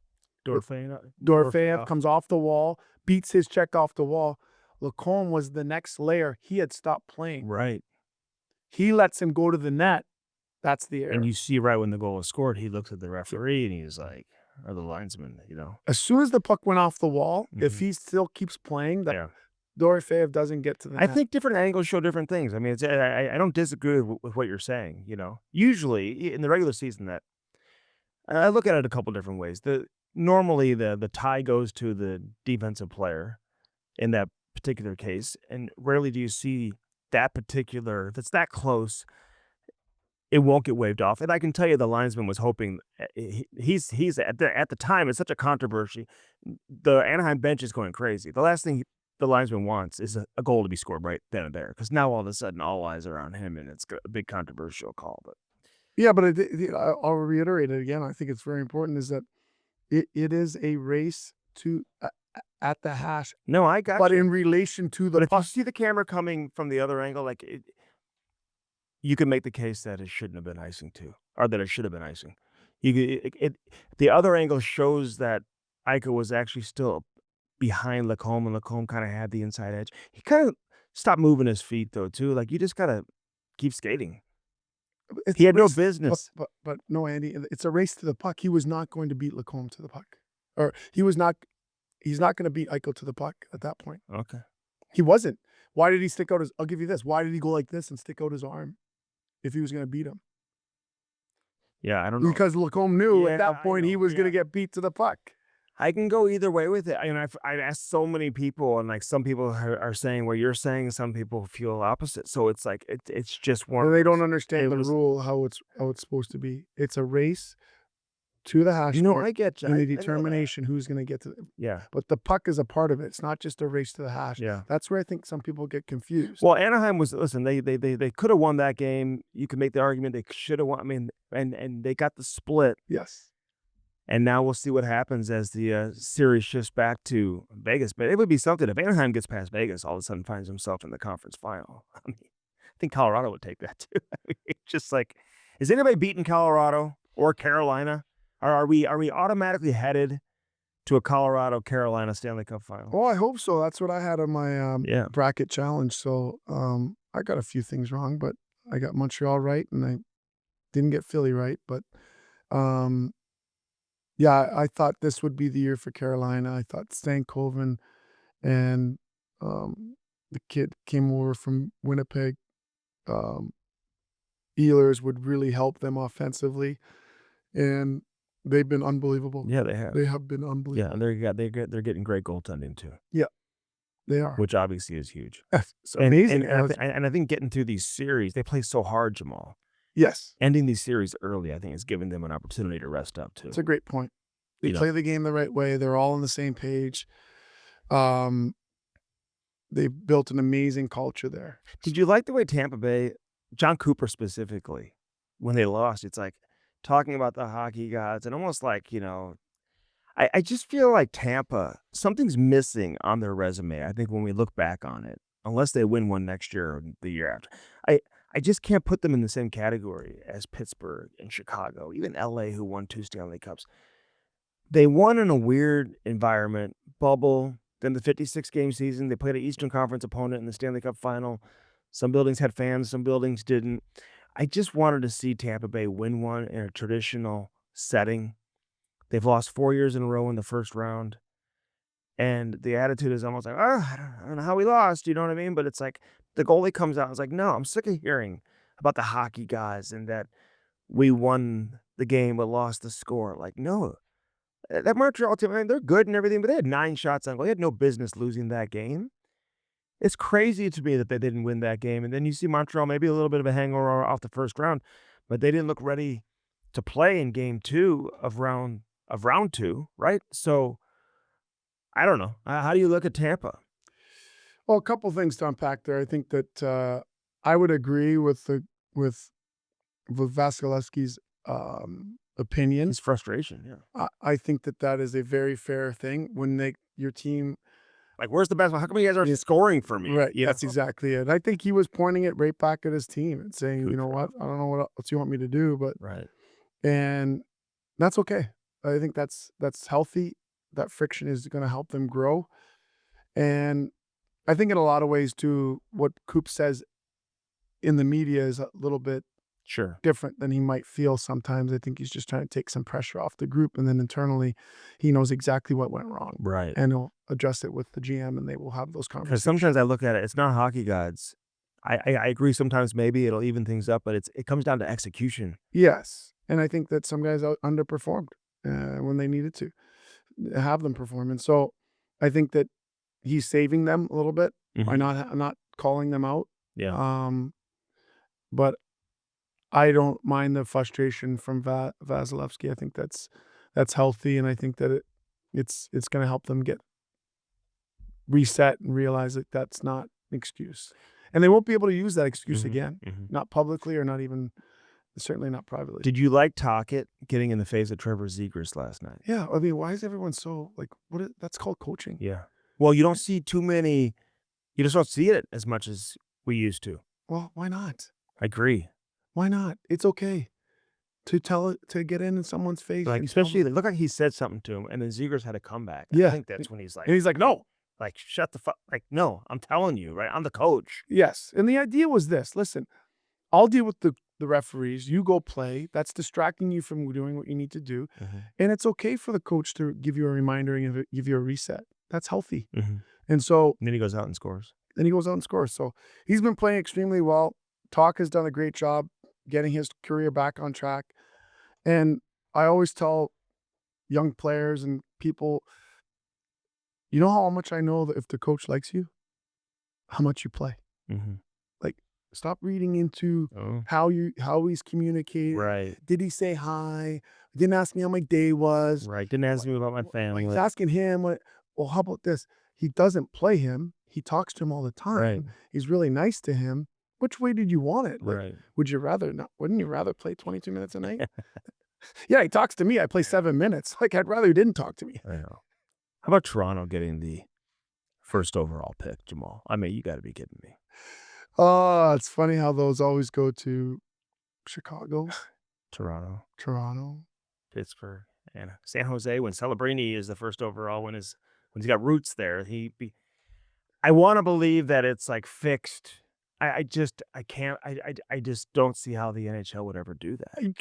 Dorofeyev comes off the wall, beats his check off the wall. Lacombe was the next layer. He had stopped playing.
Right.
He lets him go to the net. That's the error.
And you see right when the goal was scored, he looks at the referee and he's like, or the linesman,
As soon as the puck went off the wall, if he still keeps playing, Dorofeyev doesn't get to the net.
I think different angles show different things. I mean, I don't disagree with what you're saying, Usually, in the regular season, that I look at it a couple different ways. Normally, the tie goes to the defensive player in that particular case, and rarely do you see that particular, if it's that close, it won't get waved off. And I can tell you the linesman was hoping, he's at the time, it's such a controversy. The Anaheim bench is going crazy. The last thing the linesman wants is a goal to be scored right then and there, because now all of a sudden all eyes are on him and it's a big controversial call. But
I'll reiterate it again. I think it's very important is that it is a race to at the hash.
No, I got
but
you.
In relation to the
But if you see the camera coming from the other angle, you can make the case that it shouldn't have been icing too, or that it should have been icing. The other angle shows that Eichel was actually still behind Lacombe, and Lacombe kind of had the inside edge. He kind of stopped moving his feet though too. Like, you just gotta keep skating. He had no business.
But no, Andy, it's a race to the puck. He was not going to beat Lacombe to the puck. or he's not going to beat Eichel to the puck at that point.
Okay.
He wasn't. Why did he stick out I'll give you this. Why did he go like this and stick out his arm if he was going to beat him?
Yeah, I don't know.
Because Lacombe knew
Yeah,
at that
I
point he
know,
was going
yeah.
to get beat to the puck.
I can go either way with it. I've asked so many people, and like some people are saying what you're saying, some people feel opposite. So it's like it's just one.
And they don't
it
understand the
was-
rule, how it's supposed to be. It's a race to the hash
No,
mark
I get you.
and
I
the
know that.
determination who's going to get to
Yeah,
But the puck is a part of it. It's not just a race to the hash.
yeah.
That's where I think some people get confused.
Well, Anaheim was listen. They could have won that game. You could make the argument they should have won. I mean, and they got the split.
Yes.
And now we'll see what happens as the series shifts back to Vegas. But it would be something if Anaheim gets past Vegas, all of a sudden finds himself in the conference final. I mean, I think Colorado would take that too. I mean, it's just like, is anybody beating Colorado or Carolina? Or are we automatically headed to a Colorado-Carolina Stanley Cup final?
Oh, I hope so. That's what I had on my
Yeah.
bracket challenge. So I got a few things wrong, but I got Montreal right, and I didn't get Philly right. But yeah, I thought this would be the year for Carolina. I thought Stankoven and the kid came over from Winnipeg, Ehlers would really help them offensively, and they've been unbelievable.
Yeah, they have.
They have been unbelievable.
Yeah, and they're getting great goaltending too,
They are.
which obviously is huge.
It's
And-
amazing.
And I think getting through these series, they play so hard, Jamal.
Yes,
Ending these series early, I think, is giving them an opportunity to rest up too.
it's a great point. They
You know.
play the game the right way. They're all on the same page. They've built an amazing culture there.
Did you like the way Tampa Bay, John Cooper specifically, when they lost, it's like talking about the hockey gods and almost like, I just feel like Tampa, something's missing on their resume. I think when we look back on it, unless they win one next year or the year after, I just can't put them in the same category as Pittsburgh and Chicago, even LA, who won 2 Stanley Cups. They won in a weird environment, bubble. Then the 56-game season, they played an Eastern Conference opponent in the Stanley Cup final. Some buildings had fans, some buildings didn't. I just wanted to see Tampa Bay win one in a traditional setting. They've lost 4 years in a row in the first round. And the attitude is almost like, I don't know how we lost, you know what I mean? But it's like the goalie comes out and is like, no, I'm sick of hearing about the hockey guys and that we won the game but lost the score. Like, no. That Montreal team, I mean, they're good and everything, but they had 9 shots on goal. They had no business losing that game. It's crazy to me that they didn't win that game. And then you see Montreal, maybe a little bit of a hangover off the first round, but they didn't look ready to play in game 2 of round 2, right? So I don't know. How do you look at Tampa?
Well, a couple things to unpack there. I think that I would agree with Vasilevsky's opinion.
His frustration, yeah.
I think that is a very fair thing when your team.
Like, where's the best one? How come you guys aren't scoring for me?
Right,
You
that's
know?
exactly it. I think he was pointing it right back at his team and saying, you know what, I don't know what else you want me to do, but
Right.
and that's okay. I think that's healthy. That friction is going to help them grow. And I think in a lot of ways too, what Coop says in the media is a little bit
Sure.
different than he might feel sometimes. I think he's just trying to take some pressure off the group, and then internally he knows exactly what went wrong,
Right.
and he'll address it with the GM, and they will have those
Because
conversations.
sometimes I look at it, it's not hockey gods. I agree sometimes maybe it'll even things up, but it comes down to execution.
Yes, and I think that some guys underperformed when they needed to have them perform, and so I think that he's saving them a little bit by not calling them out.
Yeah.
But I don't mind the frustration from Vasilevsky. I think that's healthy, and I think that it's going to help them get reset and realize that that's not an excuse, and they won't be able to use that excuse again, not publicly or not even, certainly not privately.
Did you like Tocchet getting in the face of Trevor Zegras last night?
Yeah, I mean, why is everyone so like? That's called coaching.
Yeah. Well, you don't see too many. You just don't see it as much as we used to.
Well, why not?
I agree.
Why not? It's okay to get in someone's face,
Like,
and
especially, it looked like he said something to him, and then Zegras had a comeback.
Yeah.
I think that's when he's like,
and he's like, no.
like, shut the fuck. Like, no, I'm telling you, right? I'm the coach.
Yes, and the idea was this: listen, I'll deal with the the referees. You go play. That's distracting you from doing what you need to do.
Mm-hmm.
And it's okay for the coach to give you a reminder and give you a reset. That's healthy.
Mm-hmm.
And so
And then he goes out and scores.
then he goes out and scores. So he's been playing extremely well. Talk has done a great job getting his career back on track. And I always tell young players and people, you know how much I know that if the coach likes you, how much you play.
Mm-hmm.
Like, stop reading into
Oh,
how he's communicating.
right.
Did he say hi? Didn't ask me how my day was.
Right. Didn't ask me about my
Like,
family.
he's asking him, well, how about this? He doesn't play him. He talks to him all the time.
Right.
He's really nice to him. Which way did you want it? Like,
Right.
would you rather not? Wouldn't you rather play 22 minutes a night? Yeah, he talks to me. I play 7 minutes. Like, I'd rather he didn't talk to me.
I know. How about Toronto getting the first overall pick, Jamal? I mean, you got to be kidding me.
Oh, it's funny how those always go to Chicago,
Toronto,
Toronto.
Pittsburgh, and San Jose. When Celebrini is the first overall, when he's got roots there, I want to believe that it's like fixed. I can't. I just don't see how the NHL would ever do that.
You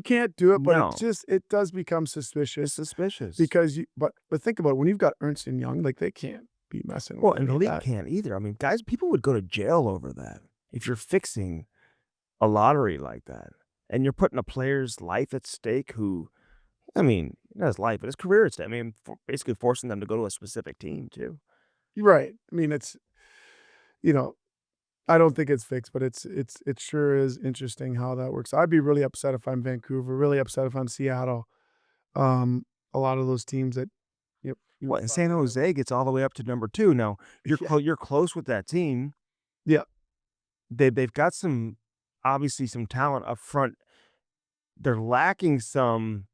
can't do it, but
No.
it does become
It's
suspicious
suspicious
because but think about it. When you've got Ernst and Young, like they can't be messing
well,
with
and the
any of
league
that.
can't either. I mean, guys, people would go to jail over that if you're fixing a lottery like that, and you're putting a player's life at stake. Who, I mean, not his life, but his career at stake. I mean, basically forcing them to go to a specific team too.
Right. I mean, it's, I don't think it's fixed, but it sure is interesting how that works. I'd be really upset if I'm Vancouver, really upset if I'm Seattle. A lot of those teams that,
Well, and San Jose gets all the way up to number 2. Now you're close with that team.
Yeah.
They've got obviously some talent up front. They're lacking some,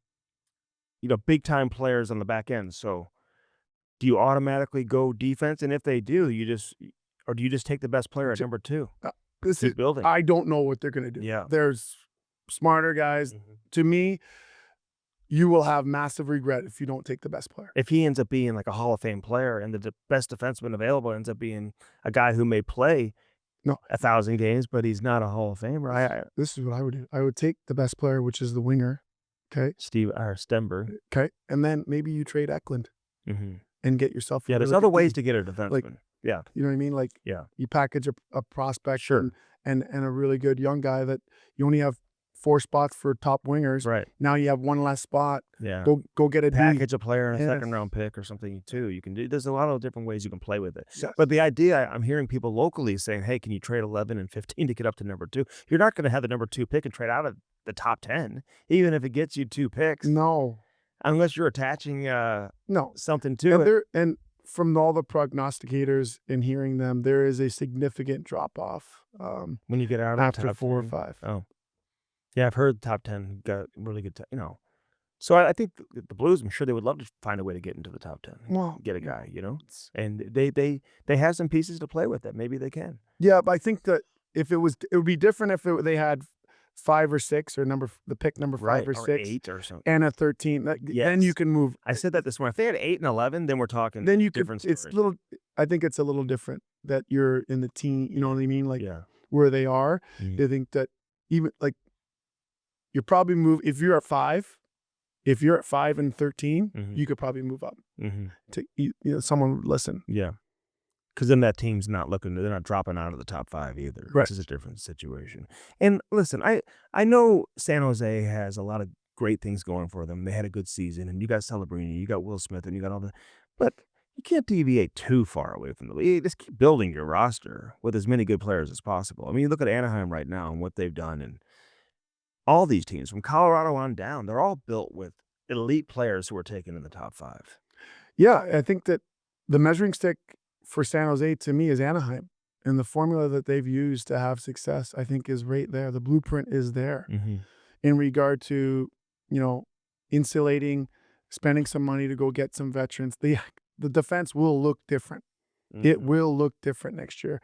big time players on the back end. So, do you automatically go defense? And if they do, do you just take the best player at number 2? Keep building.
I don't know what they're going to do.
Yeah.
There's smarter guys. To me, you will have massive regret if you don't take the best player.
If he ends up being like a Hall of Fame player and the best defenseman available ends up being a guy who may play 1,000 games, but he's not a Hall of Famer.
This is what I would do. I would take the best player, which is the winger. Okay.
Stenberg.
Okay. And then maybe you trade Eklund and get yourself.
Yeah, there's other ways to get a defenseman. Yeah.
You know what I mean? Like, you package a prospect and a really good young guy that you only have 4 spots for top wingers.
Right.
Now you have 1 less spot.
Yeah.
Go get a
package a player and a
Yes.
second round pick or something too. You can do. There's a lot of different ways you can play with it.
Yes.
But the idea, I'm hearing people locally saying, "Hey, can you trade 11 and 15 to get up to number 2?" You're not going to have the number 2 pick and trade out of the top 10, even if it gets you 2 picks.
No.
Unless you're attaching
No.
something to it.
And from all the prognosticators and hearing them, there is a significant drop off
When you get out of the
after
top
4 or
10.
5.
Oh, yeah, I've heard top 10 got really good. So I think the Blues, I'm sure they would love to find a way to get into the top 10.
Well,
Get a guy, and they have some pieces to play with that maybe they can.
yeah, but I think that it would be different if they had 5 or 6 or the pick number 5 or 6
8 or something.
and a 13. Then you can move.
I said that this morning. If they had 8 and 11, then we're talking.
Then you could.
different
It's
story.
I think it's a little different that you're in the team. You know what I mean? Like
Yeah.
where they are.
Mhm.
They think that even like you probably move if you're at 5. If you're at 5 and 13,
Mhm.
you could probably move up
Mm-hmm.
to someone would listen.
Yeah. Because then that team's not they're not dropping out of the top 5 either.
Right.
This is a different situation. And listen, I know San Jose has a lot of great things going for them. They had a good season, and you got Celebrini, you got Will Smith, and you got all the, but you can't deviate too far away from the league. Just keep building your roster with as many good players as possible. I mean, you look at Anaheim right now and what they've done, and all these teams from Colorado on down, they're all built with elite players who are taken in the top 5.
Yeah, I think that the measuring stick for San Jose to me is Anaheim, and the formula that they've used to have success, I think, is right there. The blueprint is there
Mm-hmm.
in regard to insulating, spending some money to go get some veterans. The defense will look different. It will look different next year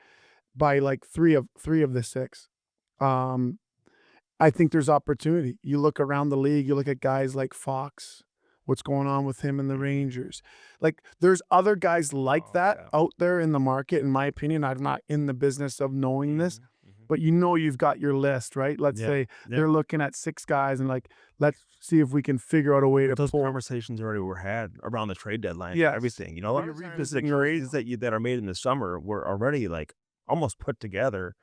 by like three of the 6. I think there's opportunity. You look around the league, you look at guys like Fox, what's going on with him and the Rangers. Like there's other guys like that out there in the market. In my opinion, I'm not in the business of knowing this, but you've got your list, right? Let's say they're looking at 6 guys and like, let's see if we can figure out a way to
Those
pull.
conversations already were had around the trade deadline.
Yes.
Everything, you know, you're revisiting trades that are made in the summer were already like almost put together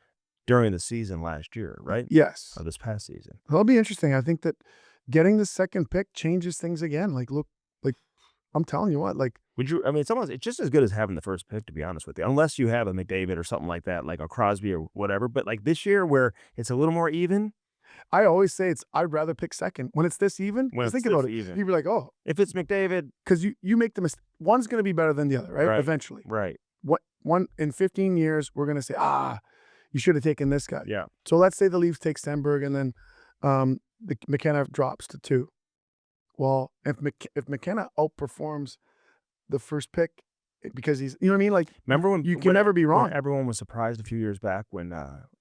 during the season last year, right?
Yes.
Or this past season.
That'll be interesting. I think that getting the second pick changes things again. Like, look, like I'm telling you what, like,
Would you? I mean, it's just as good as having the first pick, to be honest with you, unless you have a McDavid or something like that, like a Crosby or whatever. But like this year, where it's a little more even,
I always say I'd rather pick second when it's this even.
When it's
think
this
about it.
even.
You'd be like, oh,
if it's McDavid,
because you make the mistake. One's going to be better than the other, right?
Right.
Eventually.
right?
One in 15 years, we're going to say, you should have taken this guy.
Yeah.
So let's say the Leafs take Stenberg and then the McKenna drops to 2. Well, if McKenna outperforms the first pick because he's, you know what I mean? Like,
Remember when
you can never be wrong.
Everyone was surprised a few years back when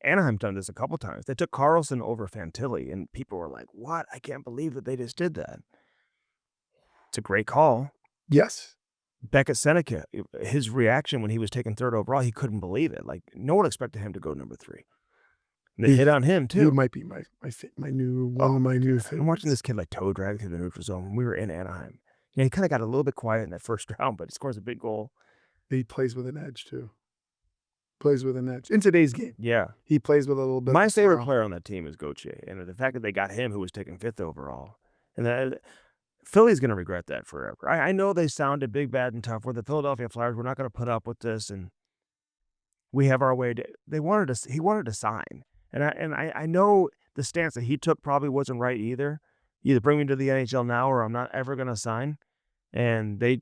Anaheim done this a couple times. They took Carlson over Fantilli, and people were like, "What? I can't believe that they just did that." It's a great call.
Yes.
Beckett Seneca, his reaction when he was taken 3rd overall, he couldn't believe it. Like no one expected him to go number 3. And they hit on him too.
You might be my new one of my new favorites.
I'm watching this kid like toe drag through the neutral zone when we were in Anaheim. Yeah, he kind of got a little bit quiet in that first round, but he scores a big goal.
He plays with an edge too. Plays with an edge in today's game.
Yeah,
he plays with a little bit.
My favorite player on that team is Gauthier, and the fact that they got him, who was taken 5th overall, and that Philly's going to regret that forever. I know they sounded big, bad, and tough. We're the Philadelphia Flyers. We're not going to put up with this, and we have our way. He wanted to sign, and I know the stance that he took probably wasn't right either. Either bring me to the NHL now, or I'm not ever going to sign. And I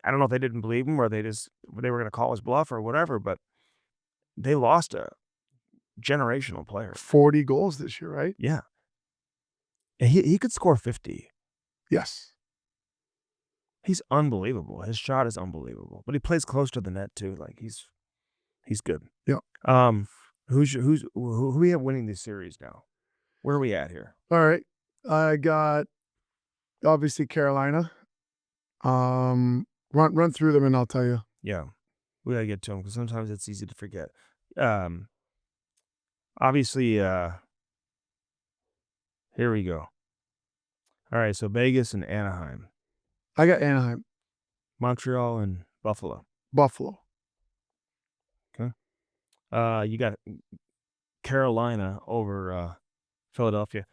don't know if they didn't believe him or they were going to call his bluff or whatever, but they lost a generational player.
40 goals this year, right?
Yeah. And he could score 50.
Yes.
He's unbelievable. His shot is unbelievable, but he plays close to the net too. Like he's good.
Yeah.
Who we have winning this series now? Where are we at here?
All right. I got obviously Carolina. Run through them and I'll tell you.
Yeah. We got to get to them because sometimes it's easy to forget. Obviously, here we go. All right, so Vegas and Anaheim.
I got Anaheim.
Montreal and Buffalo.
Buffalo.
Okay. You got Carolina over Philadelphia.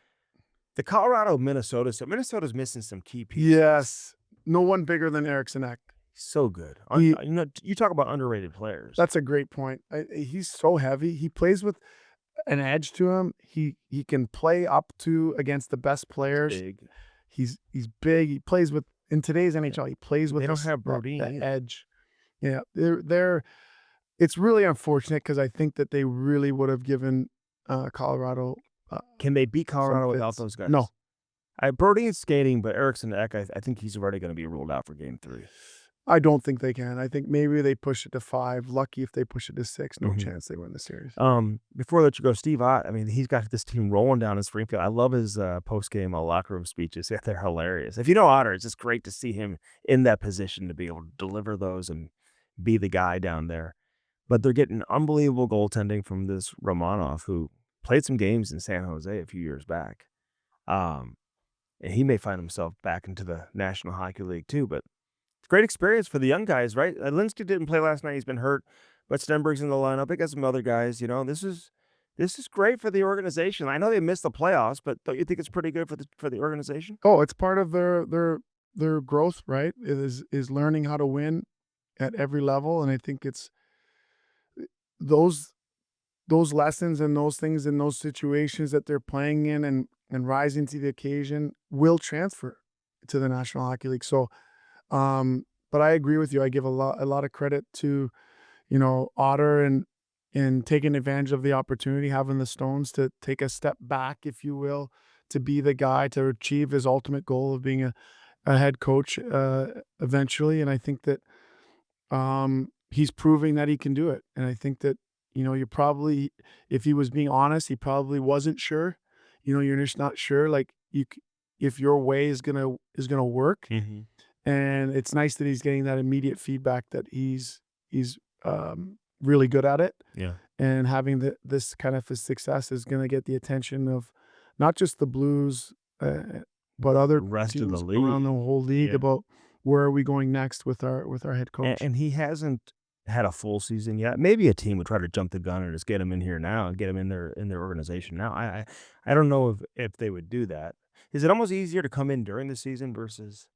The Colorado-Minnesota. So Minnesota's missing some key pieces.
Yes. No one bigger than Eriksson Ek.
So good. You talk about underrated players.
That's a great point. He's so heavy. He plays with an edge to him. He can play up to against the best players.
Big.
He's big. He plays with in today's NHL. He plays with.
They don't have Brodin
the edge. Yeah, they're. It's really unfortunate because I think that they really would have given Colorado.
Can they beat Colorado without those guys?
No.
Brodin's skating, but Eriksson Ek, I think he's already going to be ruled out for Game 3.
I don't think they can. I think maybe they push it to 5. Lucky if they push it to 6. No chance they win the series.
Before I let you go, Steve Ott, I mean, he's got this team rolling down in Springfield. I love his post-game locker room speeches. Yeah, they're hilarious. If you know Otter, it's just great to see him in that position to be able to deliver those and be the guy down there. But they're getting unbelievable goaltending from this Romanov, who played some games in San Jose a few years back. And he may find himself back into the National Hockey League too, but it's a great experience for the young guys, right? Linsky didn't play last night. He's been hurt, but Stenberg's in the lineup. They got some other guys, you know. This is great for the organization. I know they missed the playoffs, but don't you think it's pretty good for the organization?
Oh, it's part of their growth, right? It is learning how to win at every level, and I think it's those lessons and those things in those situations that they're playing in and rising to the occasion will transfer to the National Hockey League. So, but I agree with you. I give a lot of credit to, Otter and taking advantage of the opportunity, having the stones to take a step back, if you will, to be the guy to achieve his ultimate goal of being a head coach eventually. And I think that he's proving that he can do it. And I think that, you're probably, if he was being honest, he probably wasn't sure. You're just not sure, like if your way is gonna work.
Mm-hmm.
And it's nice that he's getting that immediate feedback that he's really good at it.
Yeah.
and having this kind of a success is going to get the attention of not just the Blues, but other
Rest of the
teams
league.
around the whole league
Yeah.
about where are we going next with our head coach.
And he hasn't had a full season yet. Maybe a team would try to jump the gun and just get him in here now and get him in their organization now. I don't know if they would do that. Is it almost easier to come in during the season versus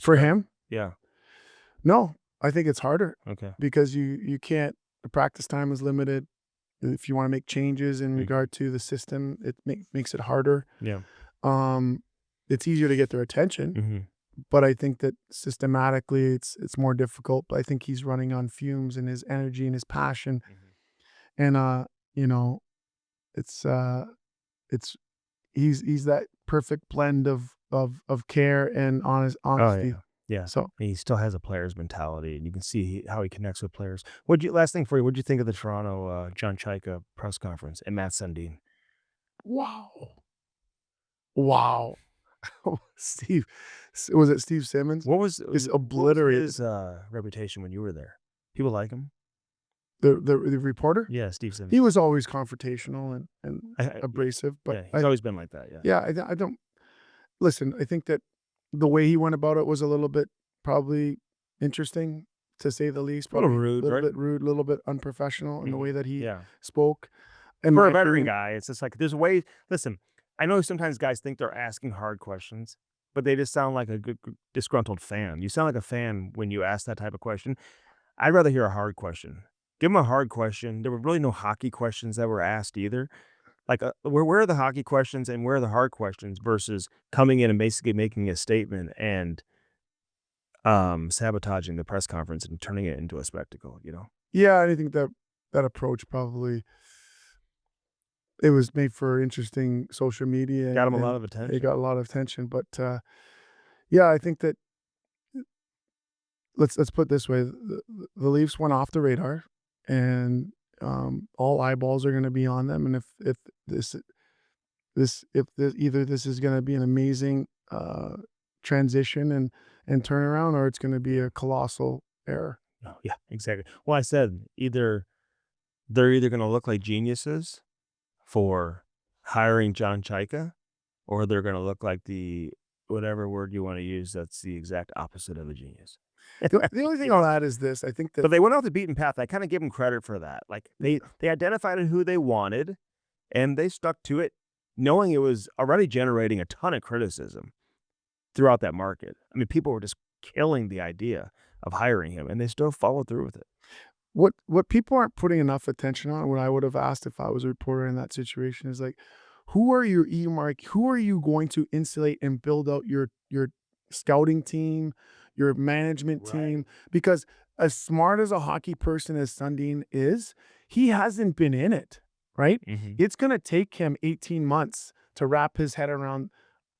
For him,
Yeah.
no, I think it's harder
Okay.
because you can't. The practice time is limited. If you want to make changes in
Mhm.
regard to the system, it makes it harder.
Yeah.
It's easier to get their attention,
Mm-hmm.
but I think that systematically it's more difficult. But I think he's running on fumes and his energy and his passion, and you know, it's he's that perfect blend of care and honesty.
Oh yeah. Yeah.
So
He still has a player's mentality, and you can see how he connects with players. Last thing for you, what'd you think of the Toronto John Chaika press conference and Matt Sundin?
wow, Steve, was it Steve Simmons?
What was
Just obliterated.
his reputation when you were there? People like him?
The reporter?
Yeah, Steve Simmons.
He was always confrontational and
I-
abrasive, but
yeah, he's always been like that. Yeah.
I don't listen. I think that the way he went about it was a little bit probably interesting, to say the least.
A little
Probably
rude,
a little
right?
bit rude, a little bit unprofessional in the
Mhm.
way that he
Yeah.
spoke. And
For a veteran guy, it's just like there's a way. Listen, I know sometimes guys think they're asking hard questions, but they just sound like a good disgruntled fan. You sound like a fan when you ask that type of question. I'd rather hear a hard question. Give them a hard question. There were really no hockey questions that were asked either. Like, where are the hockey questions and where are the hard questions versus coming in and basically making a statement and sabotaging the press conference and turning it into a spectacle, you know?
Yeah, I think that approach probably it was made for interesting social media.
Got him a
and
lot of attention.
It got a lot of attention, but yeah, I think that let's put it this way: the Leafs went off the radar, and all eyeballs are going to be on them. And if this either this is going to be an amazing transition and turnaround, or it's going to be a colossal error.
Oh, yeah, exactly. Well, I said they're either going to look like geniuses for hiring John Chaika, or they're going to look like the whatever word you want to use. That's the exact opposite of a genius.
The only thing I'll add is this: I think that
But they went off the beaten path. I kind of give them credit for that. Like they identified who they wanted, and they stuck to it, knowing it was already generating a ton of criticism throughout that market. I mean, people were just killing the idea of hiring him, and they still followed through with it.
what people aren't putting enough attention on, what I would have asked if I was a reporter in that situation, is like, who are your earmark? Who are you going to insulate and build out your scouting team, your management team? Because as smart as a hockey person as Sundin is, he hasn't been in it, right? It's going to take him 18 months to wrap his head around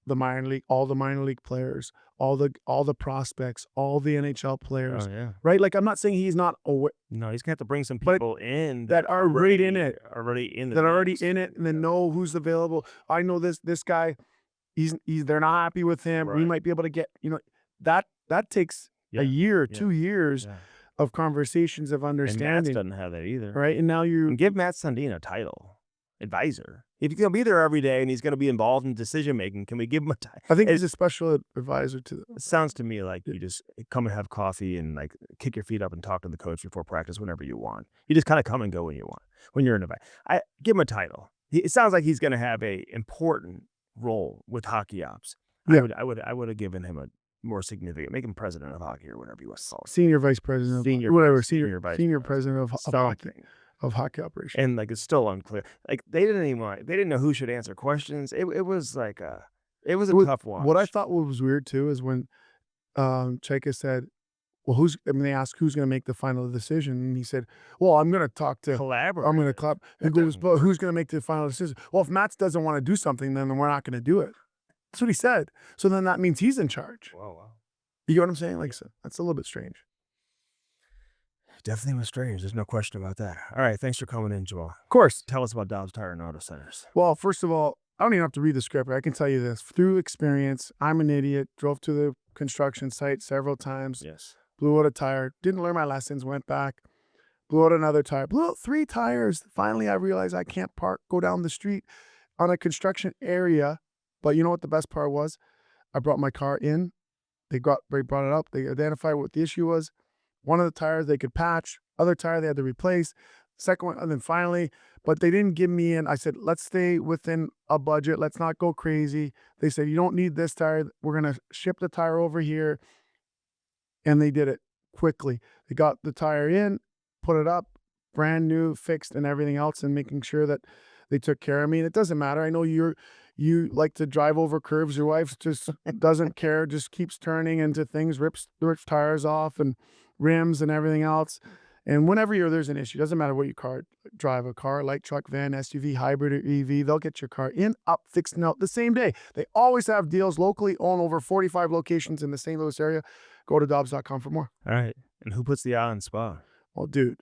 the minor league, all the minor league players, all the prospects, all the NHL players,
Oh yeah.
right? Like, I'm not saying he's not aware,
No, he's gonna have to bring some
But
people in
that are right in it,
already in the
that are already
mix.
in it, and then know who's available. I know this guy, they're not happy with him. We
Right.
might be able to get, that takes
Yeah,
a year,
yeah,
2 years
yeah.
of conversations of
And Matt
understanding,
doesn't have that either.
right? And now you
And give Matt Sundin a title, advisor. If he's gonna be there every day and he's gonna be involved in decision making, can we give him a title?
I think he's a special advisor to
It sounds to me like you just come and have coffee and like kick your feet up and talk to the coach before practice whenever you want. You just kind of come and go when you want. When you're in a I give him a title. It sounds like he's going to have a important role with hockey ops.
Yeah.
I would have given him a more significant. Make him president of hockey or whatever you want to call it.
senior vice president,
Senior
senior
vice
president of hockey,
Something.
of hockey operations.
And like it's still unclear. Like they didn't know who should answer questions. It was like it was a tough watch.
What I thought was weird too is when Chaika said, well, they asked who's going to make the final decision. And he said, well, I'm going to talk to,
collaborate.
I'm going to clap. He goes, but who's going to make the final decision? Well, if Mats doesn't want to do something, then we're not going to do it. That's what he said. So then that means he's in charge.
Wow.
You get what I'm saying? Like, so that's a little bit strange.
Definitely was strange. There's no question about that. All right. Thanks for coming in, Jamal.
Of course.
Tell us about Dobbs Tire and Auto Centers.
Well, first of all, I don't even have to read the script. I can tell you this. Through experience, I'm an idiot. Drove to the construction site several times.
Yes.
Blew out a tire. Didn't learn my lessons. Went back. blew out another tire, blew out 3 tires. Finally, I realized I can't go down the street on a construction area. But you know what the best part was? I brought my car in. They brought it up. They identified what the issue was. One of the tires they could patch, other tire they had to replace. Second one, and then finally, but they didn't give me in. I said, let's stay within a budget. Let's not go crazy. They said, you don't need this tire. We're going to ship the tire over here. And they did it quickly. They got the tire in, put it up, brand new, fixed, and everything else, and making sure that they took care of me. And it doesn't matter. I know you like to drive over curves. Your wife just doesn't care, just keeps turning into things, rips tires off and rims and everything else. And whenever there's an issue, doesn't matter what you drive, a car, light truck, van, SUV, hybrid, or EV, they'll get your car in, up, fixed, and out the same day. They always have deals, locally own over 45 locations in the St. Louis area. Go to Dobbs.com for more.
All right. And who puts the eye on spa?
Well, dude,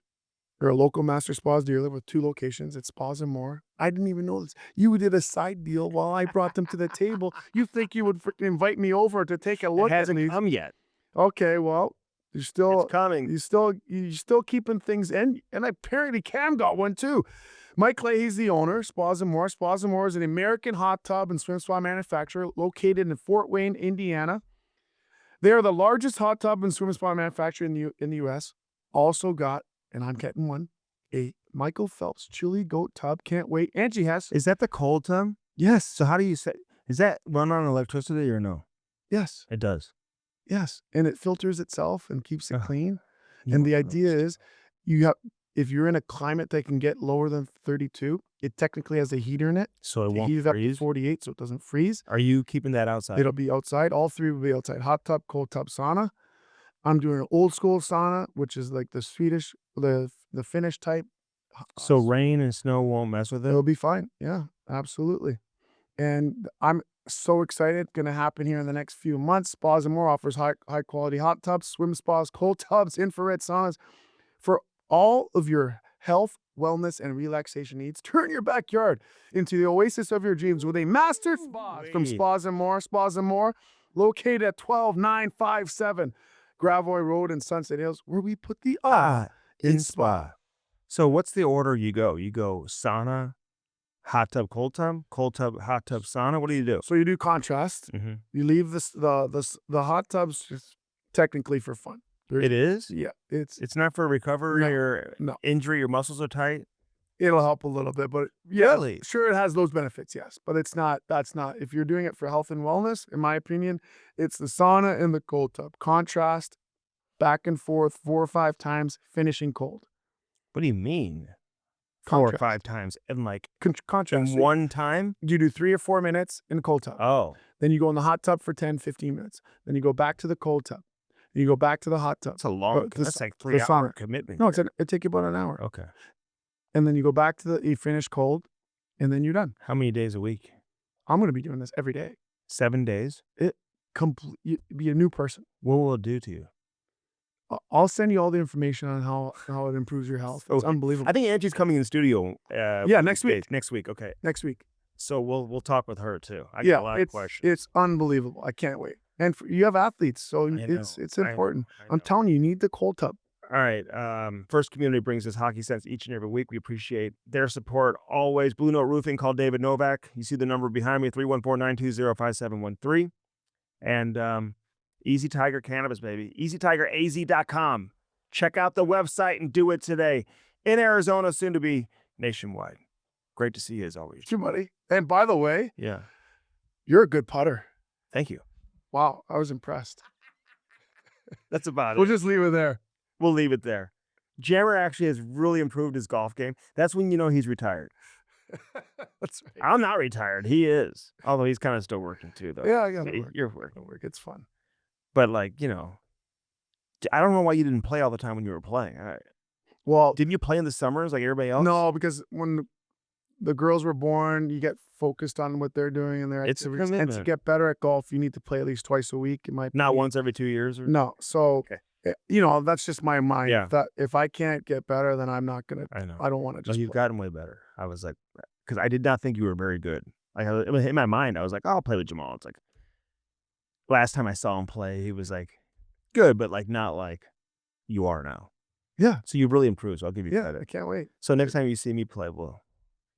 they're a local master spas dealer with 2 locations. It's Spas and More. I didn't even know this. You did a side deal while I brought them to the table. You think you would freaking invite me over to take a look
It hasn't
at these?
come yet.
Okay, well, you're still
It's coming.
you're still keeping things in, and apparently Cam got one too. Mike Leahy's the owner, Spas and More. Spas and More is an American hot tub and swim spa manufacturer located in Fort Wayne, Indiana. They are the largest hot tub and swim spa manufacturer in the U.S. Also got, and I'm getting one, a Michael Phelps chili goat tub. Can't wait. Angie has.
Is that the cold tub?
Yes.
So how do you say? Is that run on electricity or no?
Yes.
It does.
Yes. And it filters itself and keeps it clean.
You
And the
want
idea
those.
is if you're in a climate that can get lower than 32, it technically has a heater in it.
So it
to
won't
heat it up to
freeze.
48 so it doesn't freeze.
Are you keeping that outside?
It'll be outside. All 3 will be outside. Hot tub, cold tub, sauna. I'm doing an old school sauna, which is like the Swedish, the Finnish type.
So rain and snow won't mess with it?
It'll be fine. Yeah, absolutely. And I'm so excited. Going to happen here in the next few months. Spas and More offers high quality hot tubs, swim spas, cold tubs, infrared saunas for all of your health, wellness, and relaxation needs. Turn your backyard into the oasis of your dreams with a master spa from Spas and More. Spas and More, located at 12957 Gravois Road in Sunset Hills, where we put the
in spa. So what's the order you go? You go sauna, hot tub, hot tub, sauna. What do you do?
So you do contrast.
Mhm.
You leave the hot tubs just technically for fun.
It is?
Yeah,
It's not for recovery
No,
or
no.
injury. Your muscles are tight.
It'll help a little bit, but yeah,
Really?
sure, it has those benefits, yes. But that's not, if you're doing it for health and wellness, in my opinion, it's the sauna and the cold tub. Contrast, back and forth, 4 or 5 times, finishing cold.
What do you mean? 4 or
Contrast.
5 times and like
Contrast.
in one time?
You do 3 or 4 minutes in the cold tub.
Oh,
Then you go in the hot tub for 10, 15 minutes. Then you go back to the cold tub. Then you go back to the hot tub.
that's a long.
the
That's
sa-
like
the
3 hour
sauna.
commitment.
No, it take you about an hour.
Okay.
And then you go back to you finish cold, and then you're done.
How many days a week?
I'm going to be doing this every day.
7 days.
You be a new person.
What will it do to you?
I'll send you all the information on how it improves your health. It's
Okay.
unbelievable.
I think Angie's coming in the studio.
Yeah, next week.
Next week. Okay.
Next week.
So we'll talk with her too. I got a lot of questions.
It's unbelievable. I can't wait. And you have athletes, so
I
it's
know, I know,
important.
I
I'm
know.
telling you need the cold tub.
All right. First Community brings us Hockey Sense each and every week. We appreciate their support always. Blue Note Roofing, call David Novak. You see the number behind me, 314-920-5713. And Easy Tiger Cannabis, baby. EasyTigerAZ.com. Check out the website and do it today. In Arizona, soon to be nationwide. Great to see you as always.
Thank you, buddy. And by the way,
Yeah.
you're a good putter.
Thank you.
Wow, I was impressed.
That's about
We'll
it.
just leave it there.
We'll leave it there. Jammer actually has really improved his golf game. That's when you know he's retired.
That's right.
I'm not retired. He is. Although he's kind of still working too, though.
Yeah, I got
See,
to work.
You're working.
Gotta work. It's fun.
But I don't know why you didn't play all the time when you were playing.
Well,
Didn't you play in the summers like everybody else?
no, because when the girls were born, you get focused on what they're doing in their
It's a
activities. And to
commitment.
get better at golf, you need to play at least twice a week. It might
Not
be-
once every 2 years? Or...
No. So,
Okay.
That's just my mind.
Yeah.
That if I can't get better, then I'm not going to,
I know.
I don't want to
No,
just
you've
play.
gotten way better. I was like, because I did not think you were very good. Like in my mind, I was like, oh, I'll play with Jamal. It's like, last time I saw him play, he was like good, but like not like you are now.
Yeah.
So you really improved. So I'll give you
Yeah.
credit.
I can't wait.
So next time you see me play, well,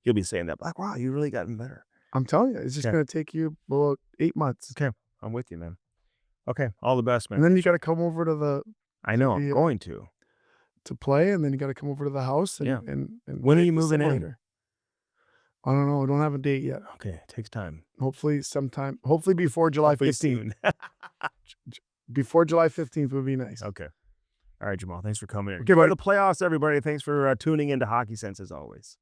you'll be saying that, like, wow, you really gotten better.
I'm telling you, it's just
Okay.
going to take you about 8 months.
Okay. I'm with you, man. Okay. All the best, man.
And then you got to come over to
I know. I'm
the,
going to.
play, and then you got to come over to the house. And,
Yeah.
and
When are
play
you
the
moving in?
simulator. I don't know. I don't have a date yet.
Okay. It takes time.
Hopefully sometime. Hopefully before July
Hopefully
15th.
soon.
Before July 15th would be nice.
Okay. All right, Jamal. Thanks for coming in.
Okay,
Enjoy
buddy.
the playoffs, everybody. Thanks for tuning into Hockey Sense as always.